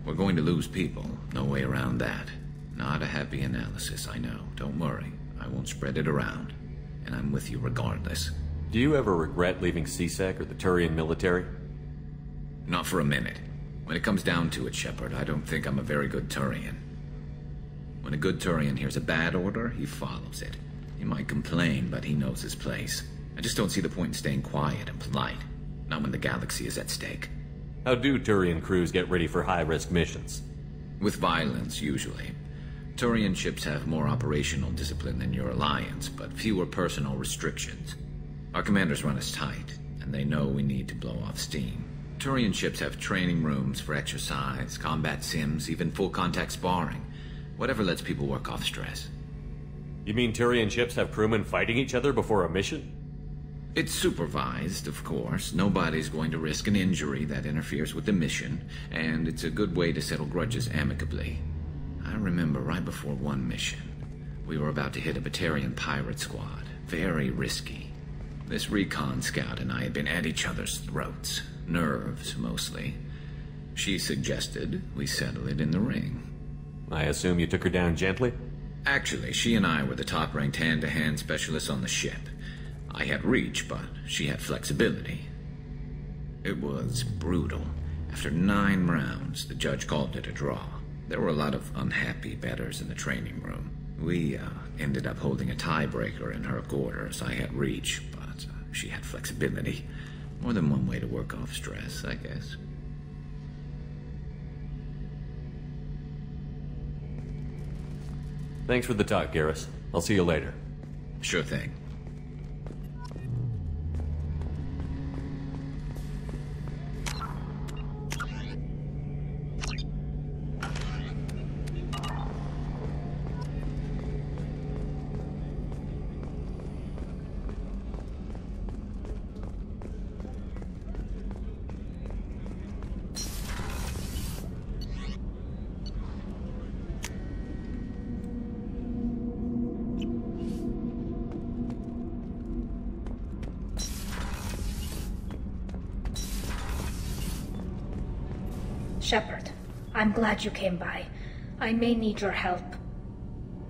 E: We're going to lose people. No way around that. Not a happy analysis, I know. Don't worry. I won't spread it around. And I'm with you regardless.
H: Do you ever regret leaving C-Sec or the Turian military?
E: Not for a minute. When it comes down to it, Shepard, I don't think I'm a very good Turian. When a good Turian hears a bad order, he follows it. He might complain, but he knows his place. I just don't see the point in staying quiet and polite. Not when the galaxy is at stake.
H: How do Turian crews get ready for high-risk missions?
E: With violence, usually. Turian ships have more operational discipline than your alliance, but fewer personal restrictions. Our commanders run us tight, and they know we need to blow off steam. Turian ships have training rooms for exercise, combat sims, even full-contact sparring. Whatever lets people work off stress.
H: You mean Turian ships have crewmen fighting each other before a mission?
E: It's supervised, of course. Nobody's going to risk an injury that interferes with the mission, and it's a good way to settle grudges amicably. I remember right before one mission, we were about to hit a Batarian pirate squad. Very risky. This recon scout and I had been at each other's throats. Nerves, mostly. She suggested we settle it in the ring.
H: I assume you took her down gently?
E: Actually, she and I were the top-ranked hand-to-hand specialists on the ship. I had reach, but she had flexibility. It was brutal. After 9 rounds, the judge called it a draw. There were a lot of unhappy bettors in the training room. We ended up holding a tiebreaker in her quarters. I had reach, but she had flexibility. More than one way to work off stress, I guess.
H: Thanks for the talk, Garrus. I'll see you later.
E: Sure thing.
V: Shepard, I'm glad you came by. I may need your help.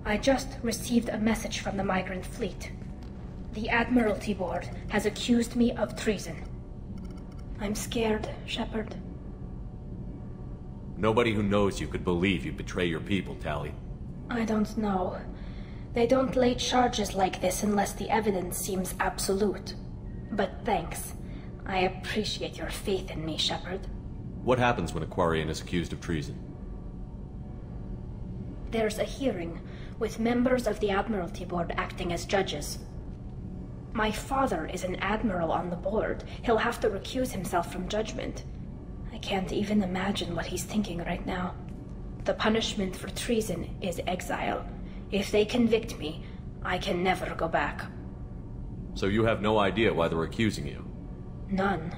V: I just received a message from the migrant fleet. The Admiralty Board has accused me of treason. I'm scared, Shepard.
H: Nobody who knows you could believe you'd betray your people, Tali.
V: I don't know. They don't lay charges like this unless the evidence seems absolute. But thanks. I appreciate your faith in me, Shepard.
H: What happens when a Quarian is accused of treason?
V: There's a hearing, with members of the Admiralty Board acting as judges. My father is an admiral on the board. He'll have to recuse himself from judgment. I can't even imagine what he's thinking right now. The punishment for treason is exile. If they convict me, I can never go back.
H: So you have no idea why they're accusing you?
V: None.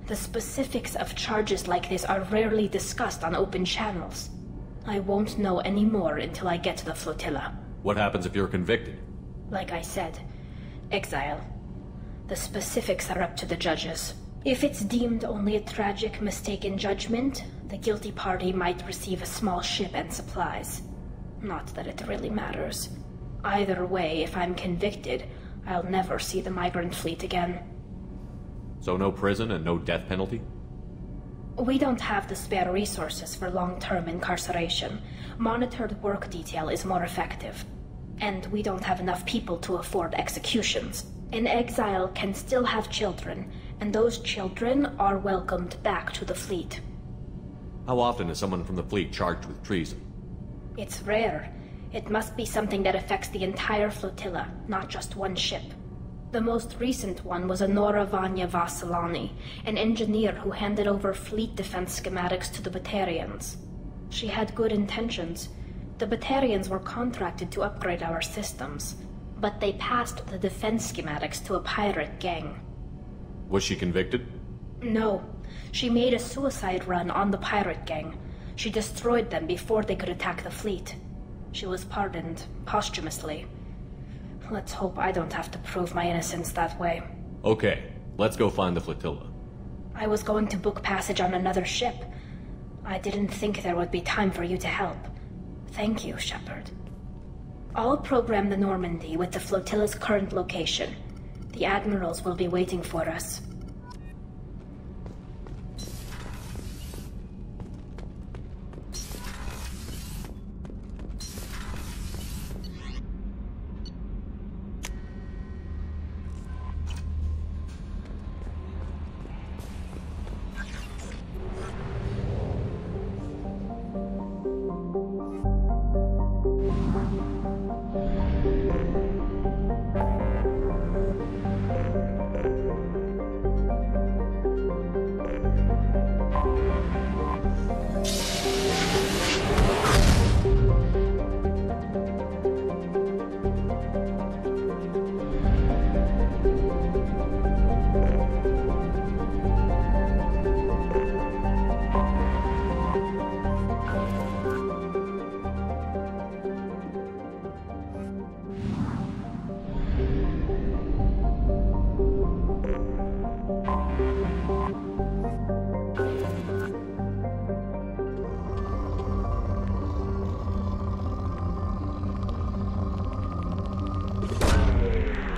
V: The specifics of charges like this are rarely discussed on open channels. I won't know any more until I get to the flotilla.
H: What happens if you're convicted?
V: Like I said, exile. The specifics are up to the judges. If it's deemed only a tragic mistake in judgment, the guilty party might receive a small ship and supplies. Not that it really matters. Either way, if I'm convicted, I'll never see the migrant fleet again.
H: So no prison and no death penalty?
V: We don't have the spare resources for long-term incarceration. Monitored work detail is more effective. And we don't have enough people to afford executions. An exile can still have children, and those children are welcomed back to the fleet.
H: How often is someone from the fleet charged with treason?
V: It's rare. It must be something that affects the entire flotilla, not just one ship. The most recent one was Anora Vanya Vasilani, an engineer who handed over fleet defense schematics to the Batarians. She had good intentions. The Batarians were contracted to upgrade our systems, but they passed the defense schematics to a pirate gang.
H: Was she convicted?
V: No. She made a suicide run on the pirate gang. She destroyed them before they could attack the fleet. She was pardoned posthumously. Let's hope I don't have to prove my innocence that way.
H: Okay, let's go find the flotilla.
V: I was going to book passage on another ship. I didn't think there would be time for you to help. Thank you, Shepard. I'll program the Normandy with the flotilla's current location. The admirals will be waiting for us.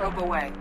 P: Probe away.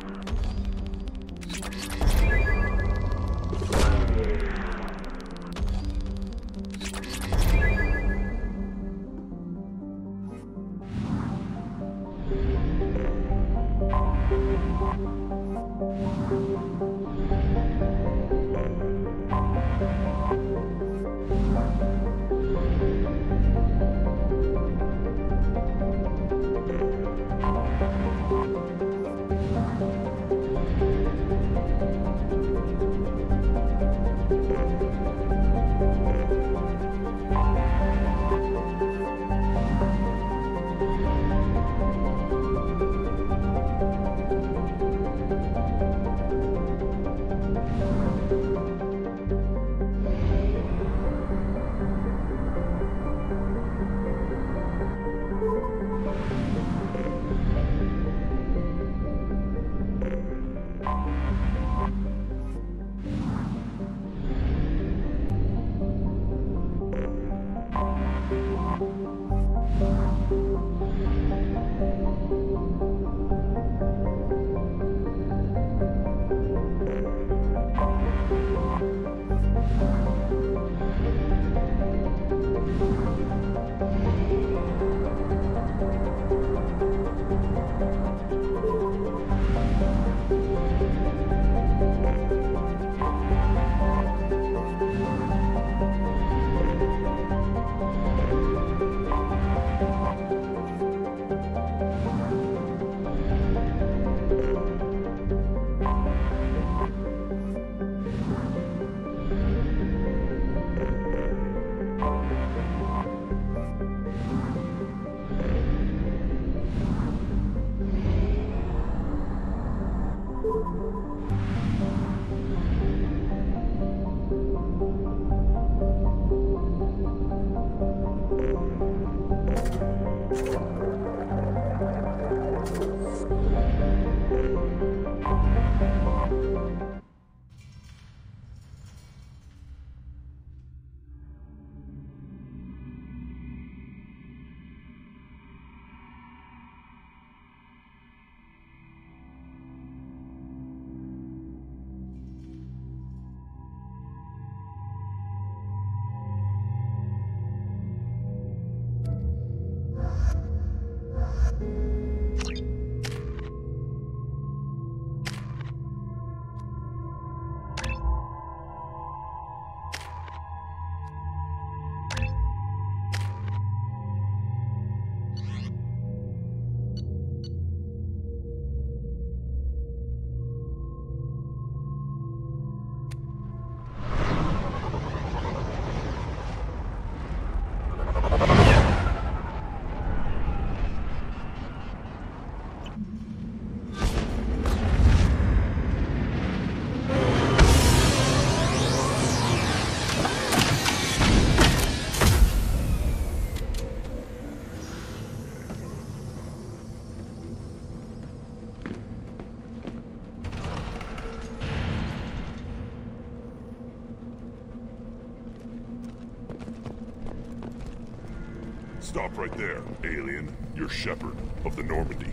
L: Stop right there, alien. You're Shepard of the Normandy.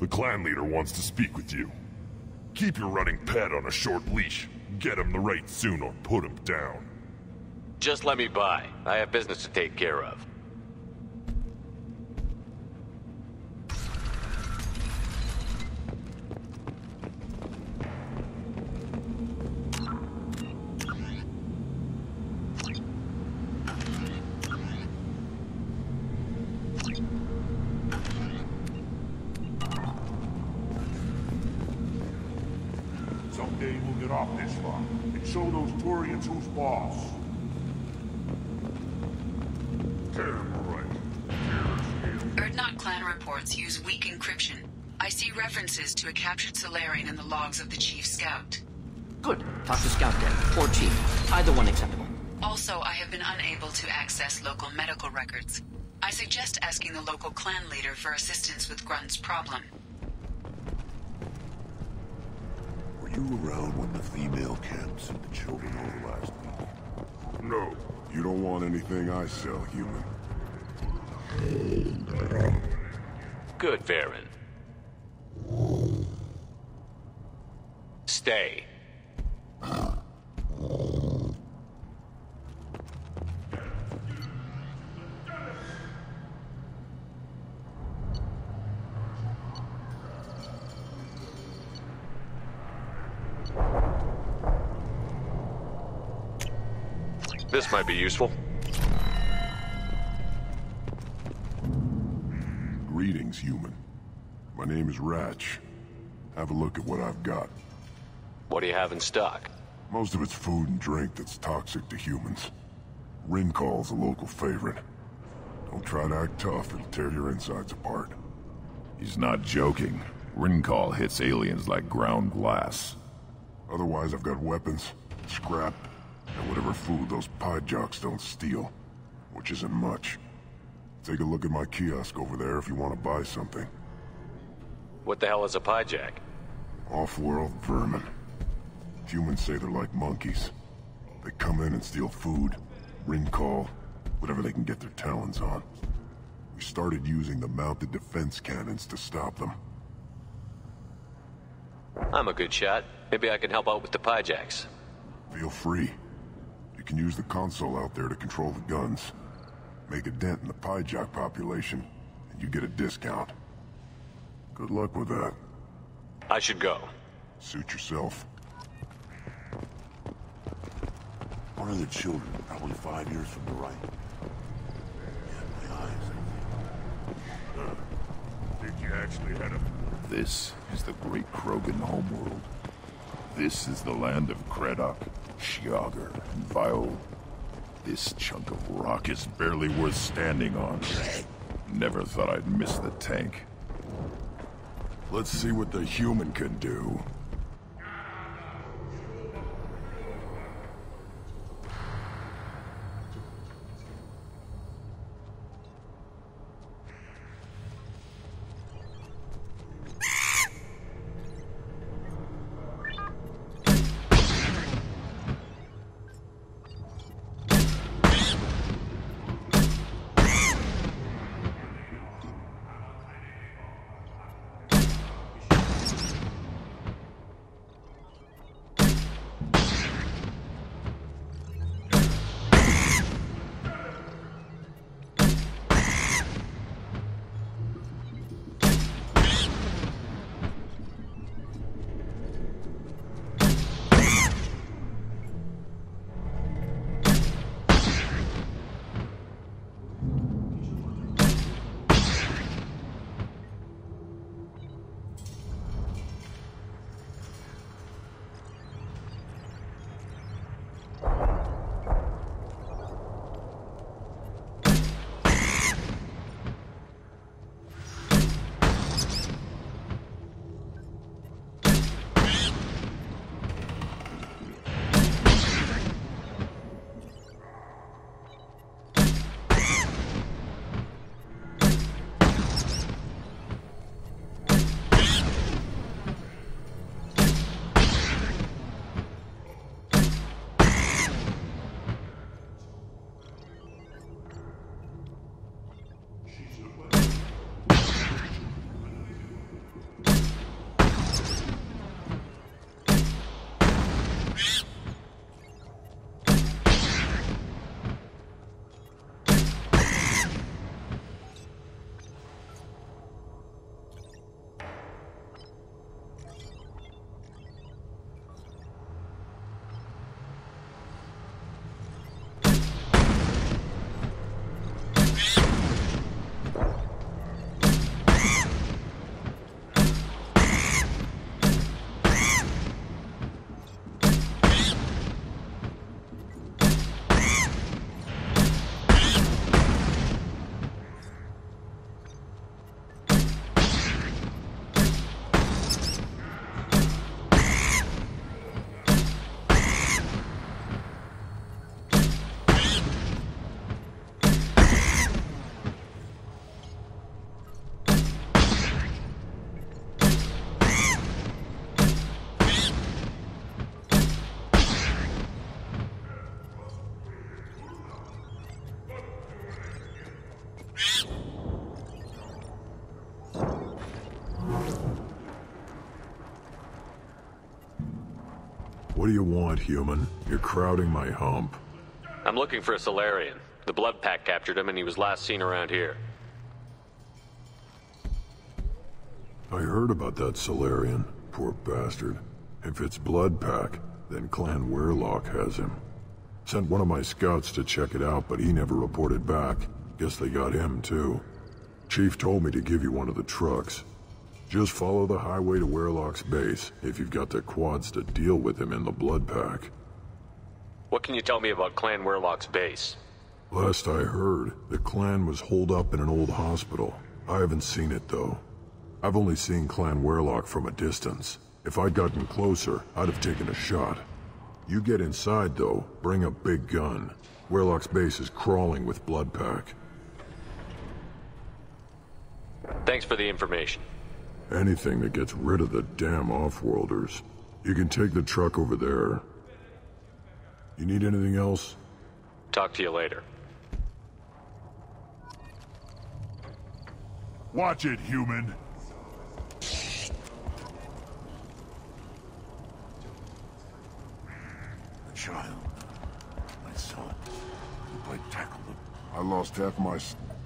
L: The clan leader wants to speak with you. Keep your running pet on a short leash. Get him the right soon or put him down.
G: Just let me by. I have business to take care of.
A: Someday we'll get off this far and show those Turians who's boss. Terrible, right?
C: Erdnot clan reports use weak encryption. I see references to a captured Solarian in the logs of the Chief Scout.
F: Good. Talk to Scout then, or Chief. Either one acceptable.
C: Also, I have been unable to access local medical records. I suggest asking the local clan leader for assistance with Grunt's problem.
A: Were you around when the female camp sent the children over last week? No. You don't want anything I sell, human.
G: Good, Varen. Stay. This might be useful.
A: Greetings, human. My name is Ratch. Have a look at what I've got.
G: What do you have in stock?
A: Most of it's food and drink that's toxic to humans. Rincall's a local favorite. Don't try to act tough, it'll tear your insides apart.
L: He's not joking. Rincall hits aliens like ground glass.
A: Otherwise, I've got weapons, scrap, and whatever food those pie jocks don't steal. Which isn't much. Take a look at my kiosk over there if you want to buy something.
G: What the hell is a pyjak?
A: Off-world vermin. Humans say they're like monkeys. They come in and steal food, Rincall, whatever they can get their talons on. We started using the mounted defense cannons to stop them.
G: I'm a good shot. Maybe I can help out with the pyjaks.
A: Feel free. You can use the console out there to control the guns. Make a dent in the pyjak population, and you get a discount. Good luck with that.
G: I should go.
A: Suit yourself. One of the children, probably 5 years from the right. Yeah, my eyes.
L: Think you actually had a... This is the great Krogan homeworld. This is the land of Kredok, Shiagar, and Viol. This chunk of rock is barely worth standing on. Never thought I'd miss the tank.
A: Let's see what the human can do.
I: What do you want, human? You're crowding my hump.
G: I'm looking for a Solarian. The Blood Pack captured him and he was last seen around here.
I: I heard about that Solarian. Poor bastard. If it's Blood Pack, then Clan Weyrloc has him. Sent one of my scouts to check it out, but he never reported back. Guess they got him, too. Chief told me to give you one of the trucks. Just follow the highway to Weyrloc's base, if you've got the quads to deal with him in the Blood Pack.
G: What can you tell me about Clan Weyrloc's base?
I: Last I heard, the clan was holed up in an old hospital. I haven't seen it, though. I've only seen Clan Weyrloc from a distance. If I'd gotten closer, I'd have taken a shot. You get inside, though, bring a big gun. Weyrloc's base is crawling with Blood Pack.
G: Thanks for the information.
I: Anything that gets rid of the damn off-worlders. You can take the truck over there. You need anything else?
G: Talk to you later.
L: Watch it, human. The child. My son. I tackled him.
A: I lost half my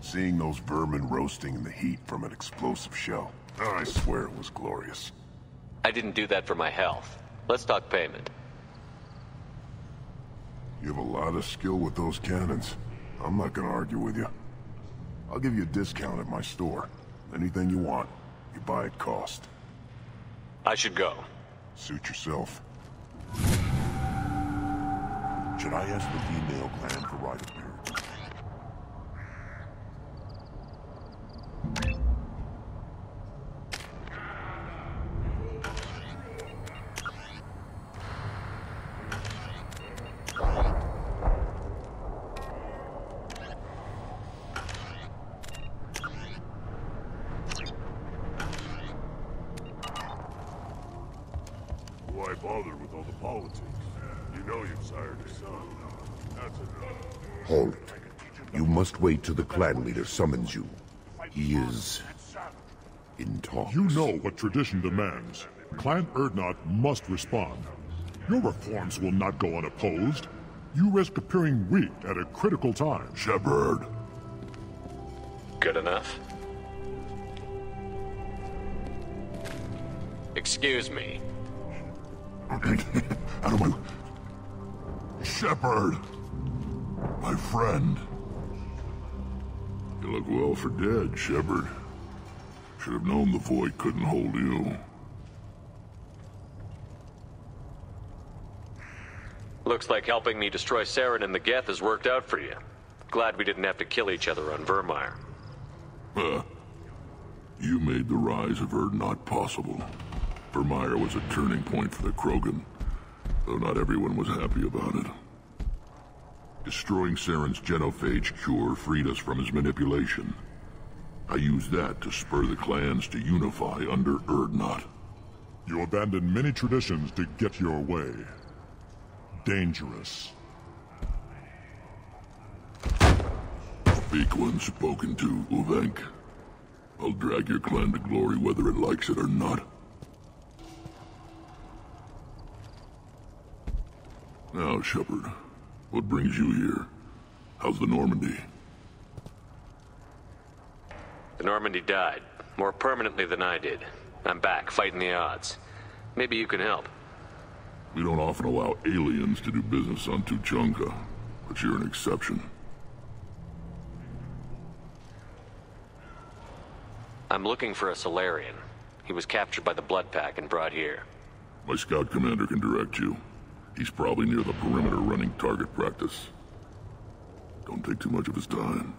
A: seeing those vermin roasting in the heat from an explosive shell. I swear it was glorious.
G: I didn't do that for my health. Let's talk payment.
A: You have a lot of skill with those cannons. I'm not gonna argue with you. I'll give you a discount at my store. Anything you want, you buy at cost.
G: I should go.
A: Suit yourself.
L: Should I ask the female clan for right appearance? Why bother with all the politics? You know you've sired a son. That's enough.
M: Halt. You must wait till the clan leader summons you. He is in talks.
L: You know what tradition demands. Clan Urdnot must respond. Your reforms will not go unopposed. You risk appearing weak at a critical time.
A: Shepard.
G: Good enough. Excuse me.
A: Out of my... Shepard! My friend.
L: You look well for dead, Shepard. Should have known the Void couldn't hold you.
G: Looks like helping me destroy Saren and the Geth has worked out for you. Glad we didn't have to kill each other on Virmire.
L: You made the rise of Urdnot possible. Virmire was a turning point for the Krogan, though not everyone was happy about it. Destroying Saren's genophage cure freed us from his manipulation. I used that to spur the clans to unify under Urdnot. You abandoned many traditions to get your way. Dangerous. Speak when spoken to, Uvenk. I'll drag your clan to glory whether it likes it or not. Now, Shepard, what brings you here? How's the Normandy?
G: The Normandy died, more permanently than I did. I'm back, fighting the odds. Maybe you can help.
L: We don't often allow aliens to do business on Tuchanka, but you're an exception.
G: I'm looking for a Solarian. He was captured by the Blood Pack and brought here.
L: My scout commander can direct you. He's probably near the perimeter running target practice. Don't take too much of his time.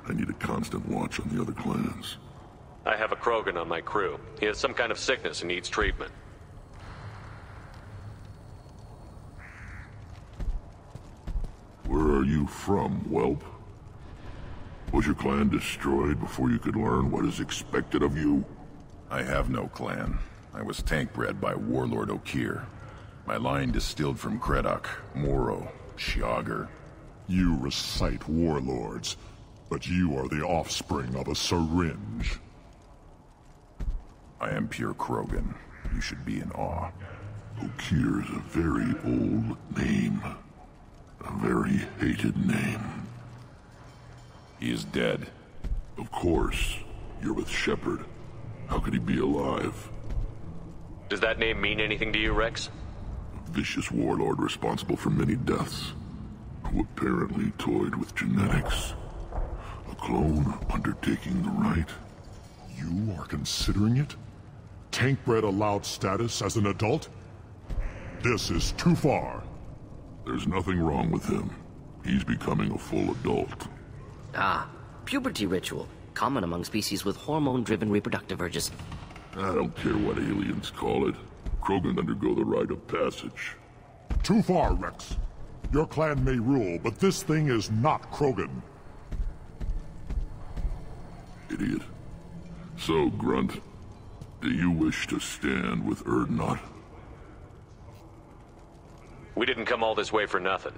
L: I need a constant watch on the other clans.
G: I have a Krogan on my crew. He has some kind of sickness and needs treatment.
L: Where are you from, whelp? Was your clan destroyed before you could learn what is expected of you?
A: I have no clan. I was tank bred by Warlord Okeer. My line distilled from Kredok, Moro, Shiagar.
L: You recite warlords.
I: but you are the offspring of a syringe.
L: I am pure Krogan. You should be in awe.
M: Okeer's a very old name. A very hated name.
L: He is dead.
M: Of course. You're with Shepard. How could he be alive?
G: Does that name mean anything to you, Rex?
M: A vicious warlord responsible for many deaths, who apparently toyed with genetics. A clone undertaking the right.
I: You are considering it? Tankbred allowed status as an adult? This is too far.
M: There's nothing wrong with him. He's becoming a full adult.
F: Ah, puberty ritual. Common among species with hormone-driven reproductive urges.
M: I don't care what aliens call it. Krogan undergo the rite of passage.
I: Too far, Rex. Your clan may rule, but this thing is not Krogan.
M: Idiot. So, Grunt, do you wish to stand with Urdnot?
G: We didn't come all this way for nothing.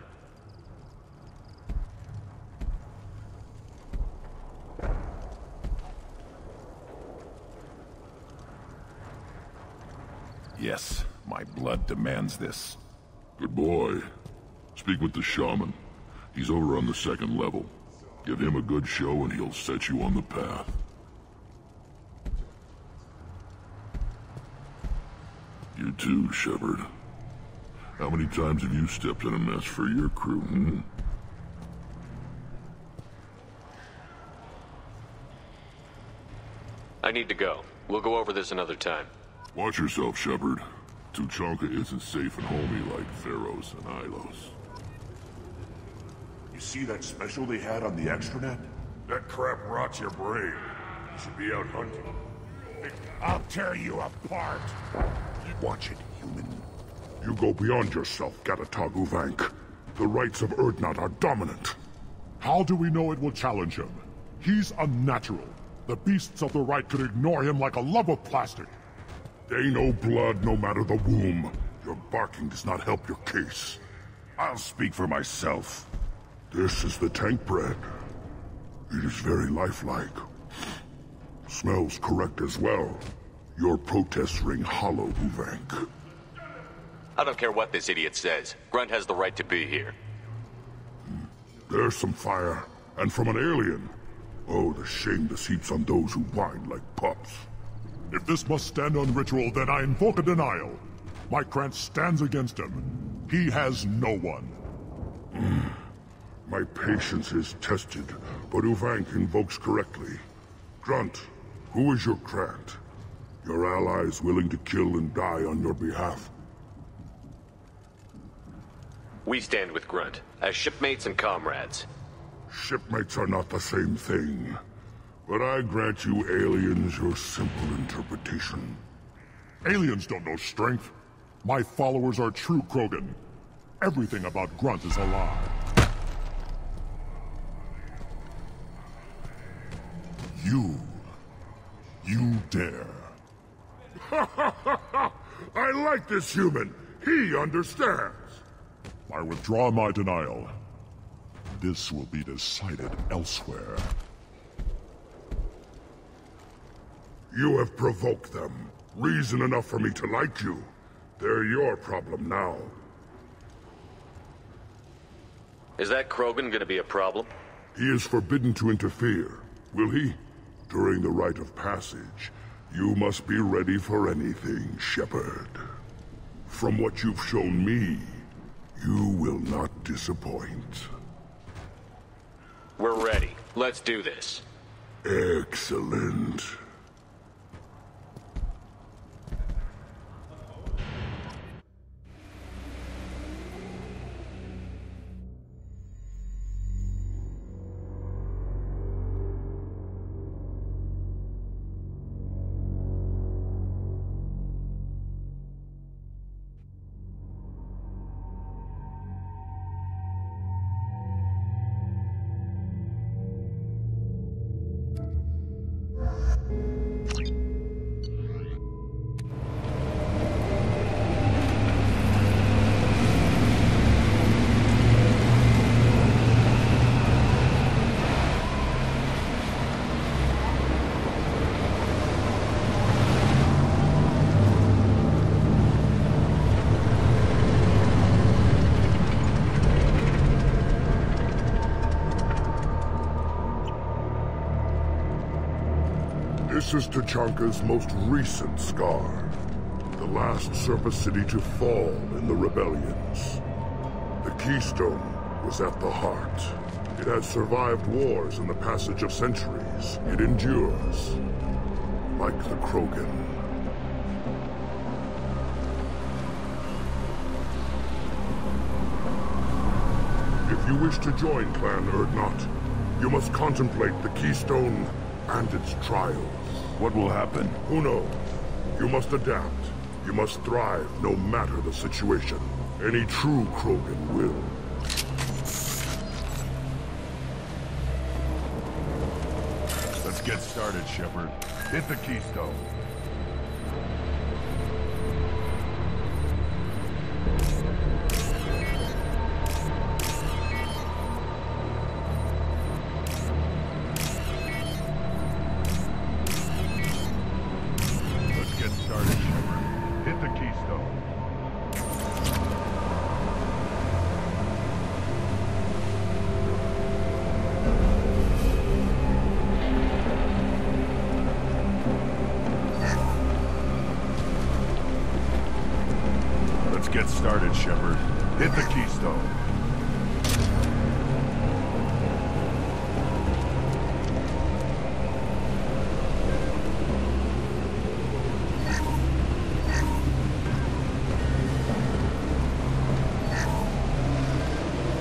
L: Yes, my blood demands this.
M: Good boy. Speak with the shaman. He's over on the second level. Give him a good show and he'll set you on the path. You too, Shepard. How many times have you stepped in a mess for your crew, hmm?
G: I need to go. We'll go over this another time.
M: Watch yourself, Shepard. Tuchanka isn't safe and homey like Theros and Ilos.
A: You see that special they had on the extranet? That crap rots your brain. You should be out hunting. I'll tear you apart!
M: Watch it, human. You go beyond yourself, Gatatog Uvank. The rights of Urdnot are dominant.
I: How do we know it will challenge him? He's unnatural. The beasts of the right could ignore him like a lump of plastic.
M: They know blood no matter the womb. Your barking does not help your case.
A: I'll speak for myself.
M: This is the Tankbred. It is very lifelike. Smells correct as well. Your protests ring hollow, Uvank.
G: I don't care what this idiot says. Grunt has the right to be here.
M: There's some fire, and from an alien. Oh, the shame this heaps on those who whine like pups.
I: If this must stand on ritual, then I invoke a denial. My Krantz stands against him. He has no one.
M: My patience is tested, but Uvank invokes correctly. Grunt, who is your Krant? Your allies willing to kill and die on your behalf?
G: We stand with Grunt, as shipmates and comrades.
M: Shipmates are not the same thing. But I grant you aliens your simple interpretation.
I: Aliens don't know strength. My followers are true Krogan. Everything about Grunt is a lie. You dare.
M: I like this human. He understands.
I: I withdraw my denial. This will be decided elsewhere.
M: You have provoked them. Reason enough for me to like you. They're your problem now.
G: Is that Krogan gonna be a problem?
M: He is forbidden to interfere, will he? During the rite of passage, you must be ready for anything, Shepard. From what you've shown me, you will not disappoint.
G: We're ready. Let's do this.
M: Excellent. This is Tuchanka's most recent scar. The last surface city to fall in the rebellions. The Keystone was at the heart. It has survived wars and the passage of centuries. It endures. Like the Krogan. If you wish to join Clan Urdnot, you must contemplate the Keystone and its trials.
L: What will happen?
M: Who knows? You must adapt. You must thrive no matter the situation. Any true Krogan will.
L: Let's get started, Shepard. Hit the Keystone. Get started, Shepard. Hit the Keystone.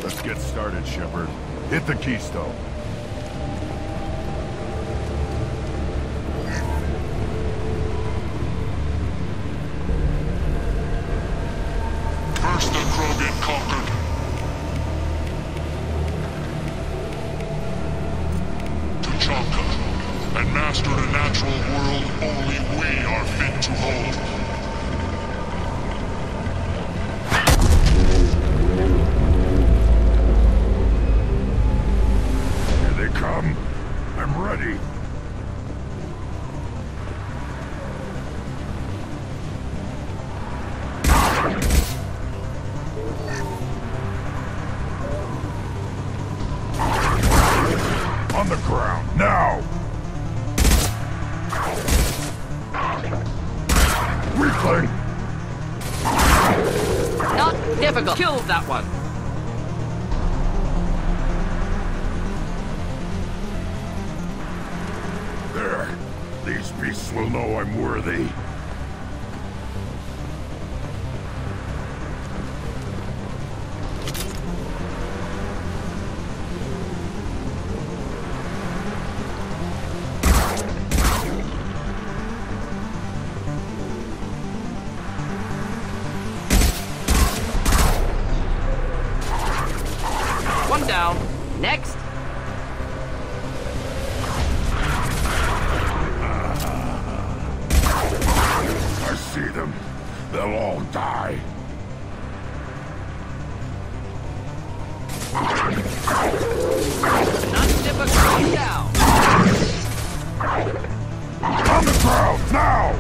L: Let's get started, Shepard. Hit the Keystone.
F: Kill that one!
M: There. These beasts will know I'm worthy.
F: Next!
M: I see them. They'll all die.
F: Not difficult now!
M: On the ground, now!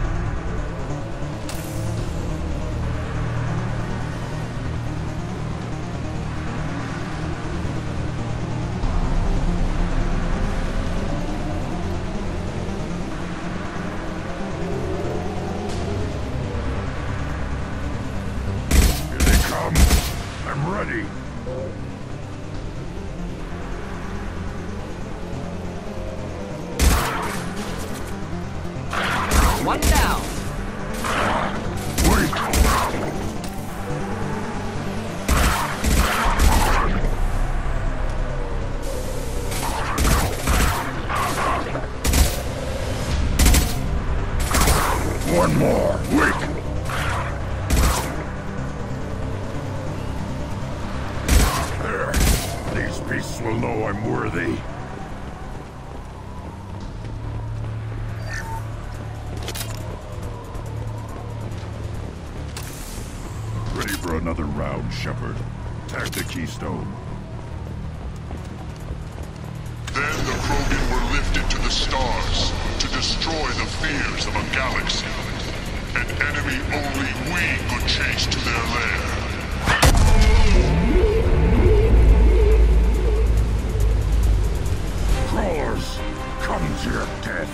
F: One down.
M: One more. Wait. There. These beasts will know I'm worthy. Ready for another round, Shepard. Tag the Keystone.
B: Then the Krogan were lifted to the stars to destroy the fears of a galaxy. An enemy only we could chase to their lair.
M: Crawlers, come to your death.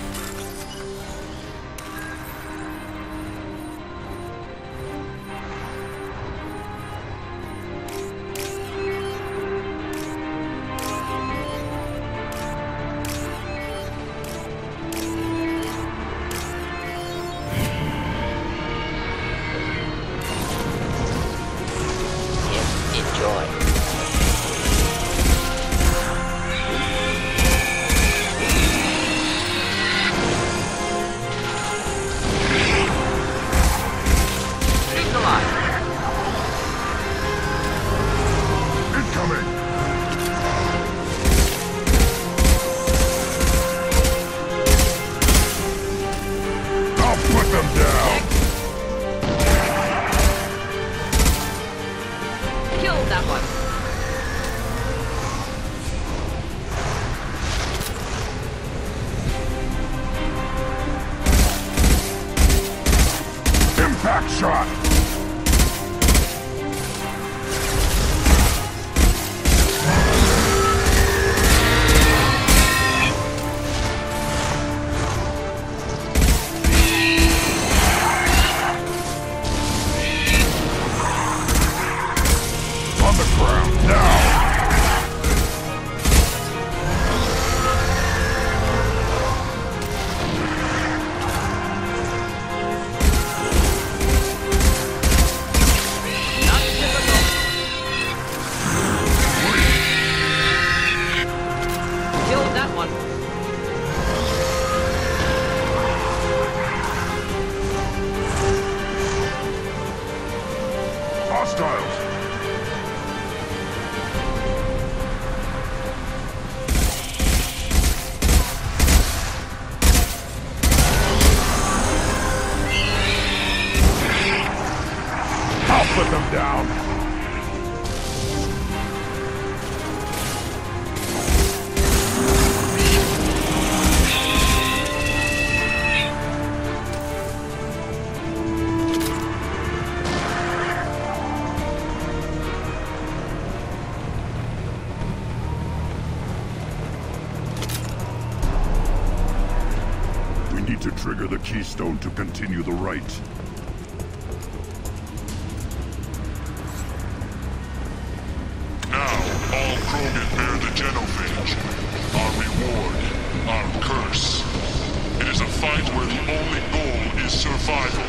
F: one.
M: Hostiles! I'll put them down. We need to trigger the keystone to continue the rite.
B: All Krogan bear the genophage. Our reward, our curse. It is a fight where the only goal is survival.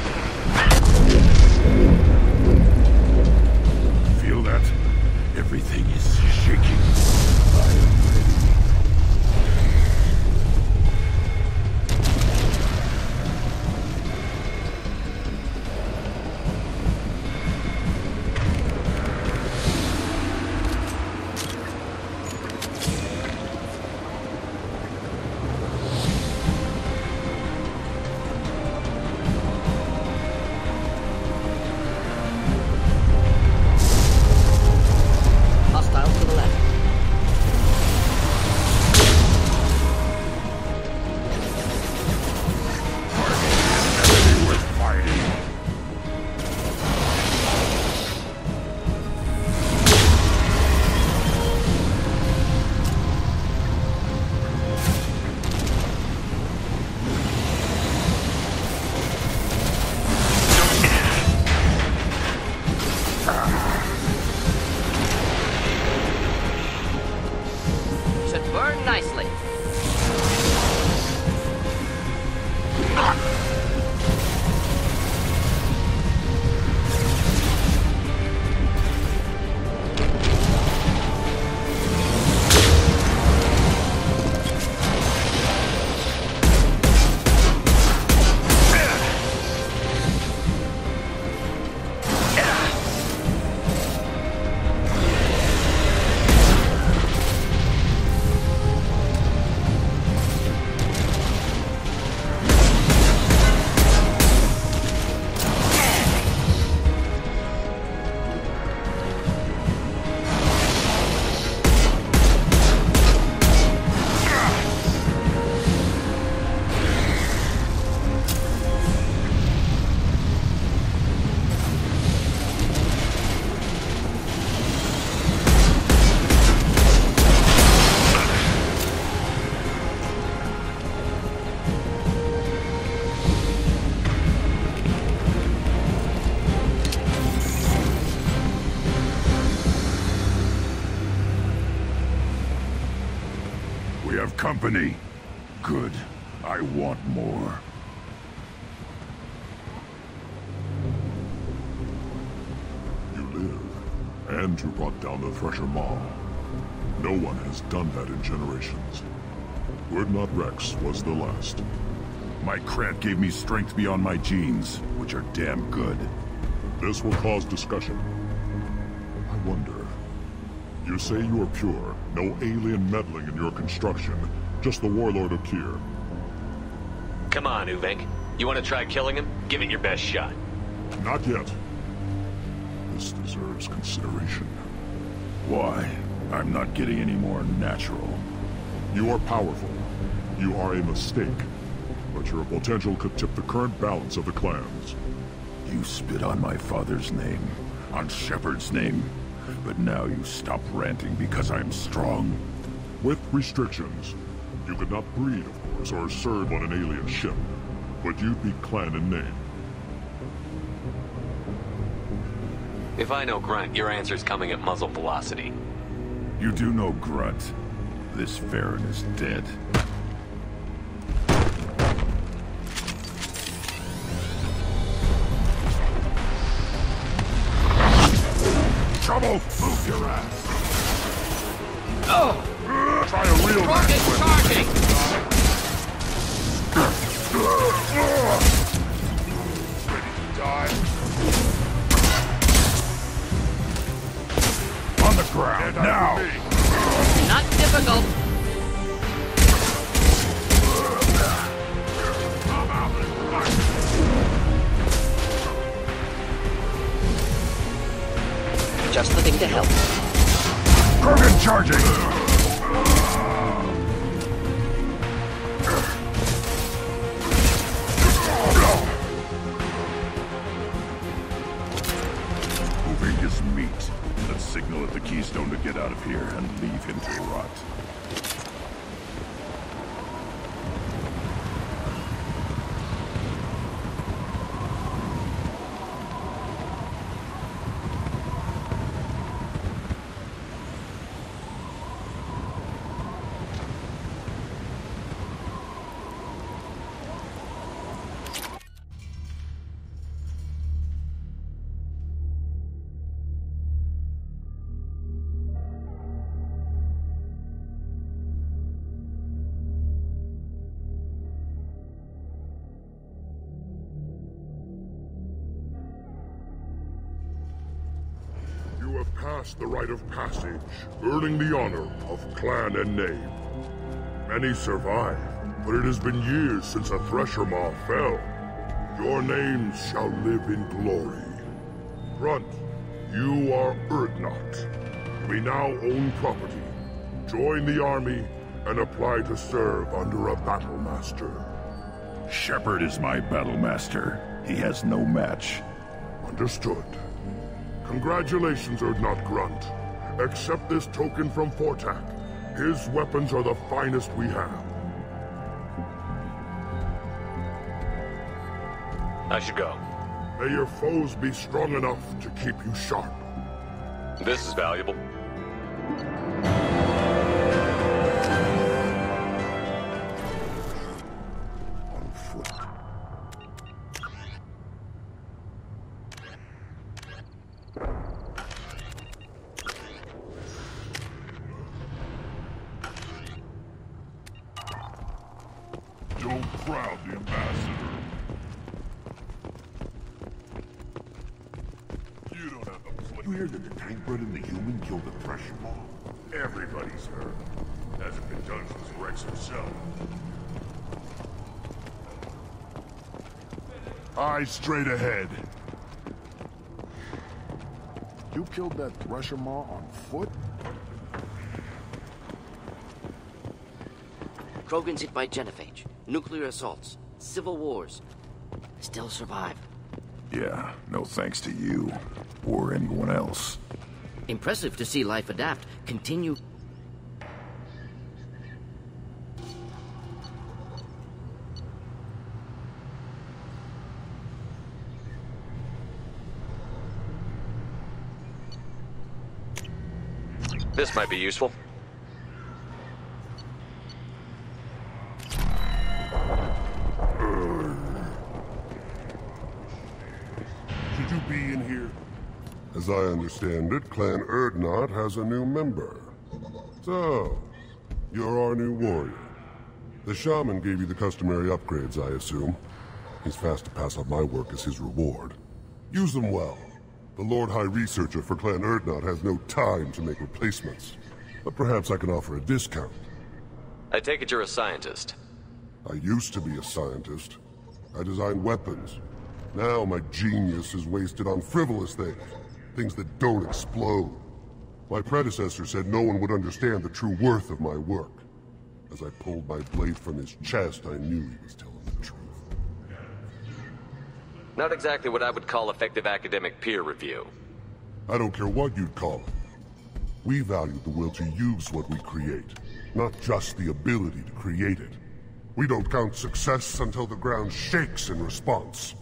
M: Feel that? Everything is shaking. I am ready.
F: Hostiles to the left. Should burn nicely. We have company. Good. I want more. You live, and you brought down the Thresher Maw. No one has done that in generations. Urdnot Rex was the last. My Krat gave me strength beyond my genes, which are damn good. This will cause discussion. I wonder... You say you are pure, no alien meddling in your construction, just the Warlord of Tyr.
G: Come on, Uvenk. You want to try killing him? Give it your best shot.
M: Not yet. This deserves consideration. Why? I'm not getting any more natural. You are powerful. You are a mistake. But your potential could tip the current balance of the clans. You spit on my father's name, on Shepard's name. But now you stop ranting because I'm strong. With restrictions. You could not breed, of course, or serve on an alien ship. But you'd be clan in name.
G: If I know Grunt, your answer's coming at muzzle velocity.
M: You do know Grunt. This Farron is dead. Trouble! Move your ass!
K: Oh!
M: Try a real
K: Rocket
M: match.
K: charging!
N: just the thing to help.
L: Krogan charging! Moving his meat. Let's signal at the Keystone to get out of here and leave him to rot. Past the rite of passage, earning the honor of clan and name. Many survive, but it has been years since a Thresher Maw fell. Your names shall live in glory. Grunt, you are Urdnot. We now own property. Join the army and apply to serve under a battle master. Shepard is my battle master. He has no match. Understood. Congratulations, Urdnot Grunt. Accept this token from Fortak. His weapons are the finest we have.
G: I should go.
M: May your foes be strong enough to keep you sharp.
G: This is valuable.
M: Everybody's heard. Hasn't been done since Rex himself. Eyes straight ahead.
F: You killed that Thresher Maw on foot?
N: Krogan's hit by genophage, nuclear assaults, civil wars. Still survive.
L: Yeah, no thanks to you. Or anyone else.
N: Impressive to see life adapt, continue.
G: This might be useful.
M: Should you be in here?
A: As I understand it, Clan Urdnot has a new member. So, you're our new warrior. The shaman gave you the customary upgrades, I assume. He's fast to pass on my work as his reward. Use them well. The Lord High Researcher for Clan Urdnot has no time to make replacements. But perhaps I can offer a discount.
G: I take it you're a scientist.
A: I used to be a scientist. I designed weapons. Now my genius is wasted on frivolous things. Things that don't explode. My predecessor said no one would understand the true worth of my work. As I pulled my blade from his chest, I knew he was telling the truth.
G: Not exactly what I would call effective academic peer review.
A: I don't care what you'd call it. We value the will to use what we create, not just the ability to create it. We don't count success until the ground shakes in response.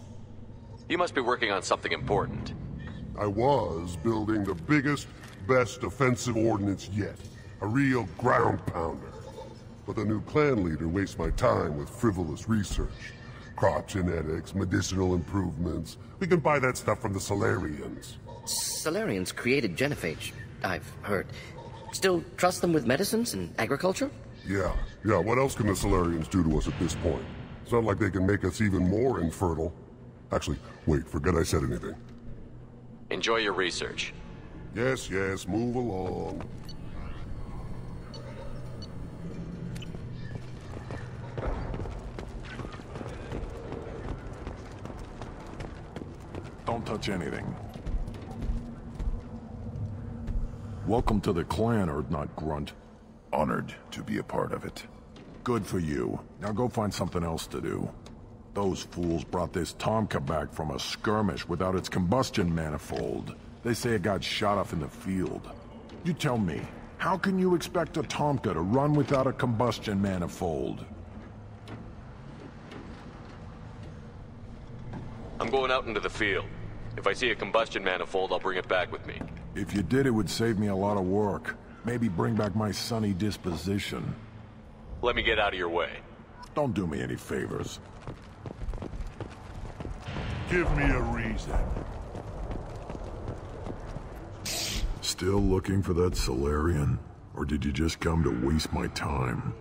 G: You must be working on something important.
A: I was building the biggest, best offensive ordnance yet. A real ground pounder. But the new clan leader wastes my time with frivolous research. Crop genetics, medicinal improvements. We can buy that stuff from the Salarians.
N: Salarians created genophage, I've heard. Still trust them with medicines and agriculture?
A: Yeah. What else can the Salarians do to us at this point? It's not like they can make us even more infertile. Actually, wait, forget I said anything.
G: Enjoy your research.
A: Yes, move along.
F: Don't touch anything.
I: Welcome to the clan, Urdnot Grunt.
L: Honored to be a part of it.
I: Good for you. Now go find something else to do. Those fools brought this Tomka back from a skirmish without its combustion manifold. They say it got shot off in the field. You tell me, how can you expect a Tomka to run without a combustion manifold?
G: I'm going out into the field. If I see a combustion manifold, I'll bring it back with me.
I: If you did, it would save me a lot of work. Maybe bring back my sunny disposition.
G: Let me get out of your way.
I: Don't do me any favors.
L: Give me a reason.
I: Still looking for that Salarian? Or did you just come to waste my time?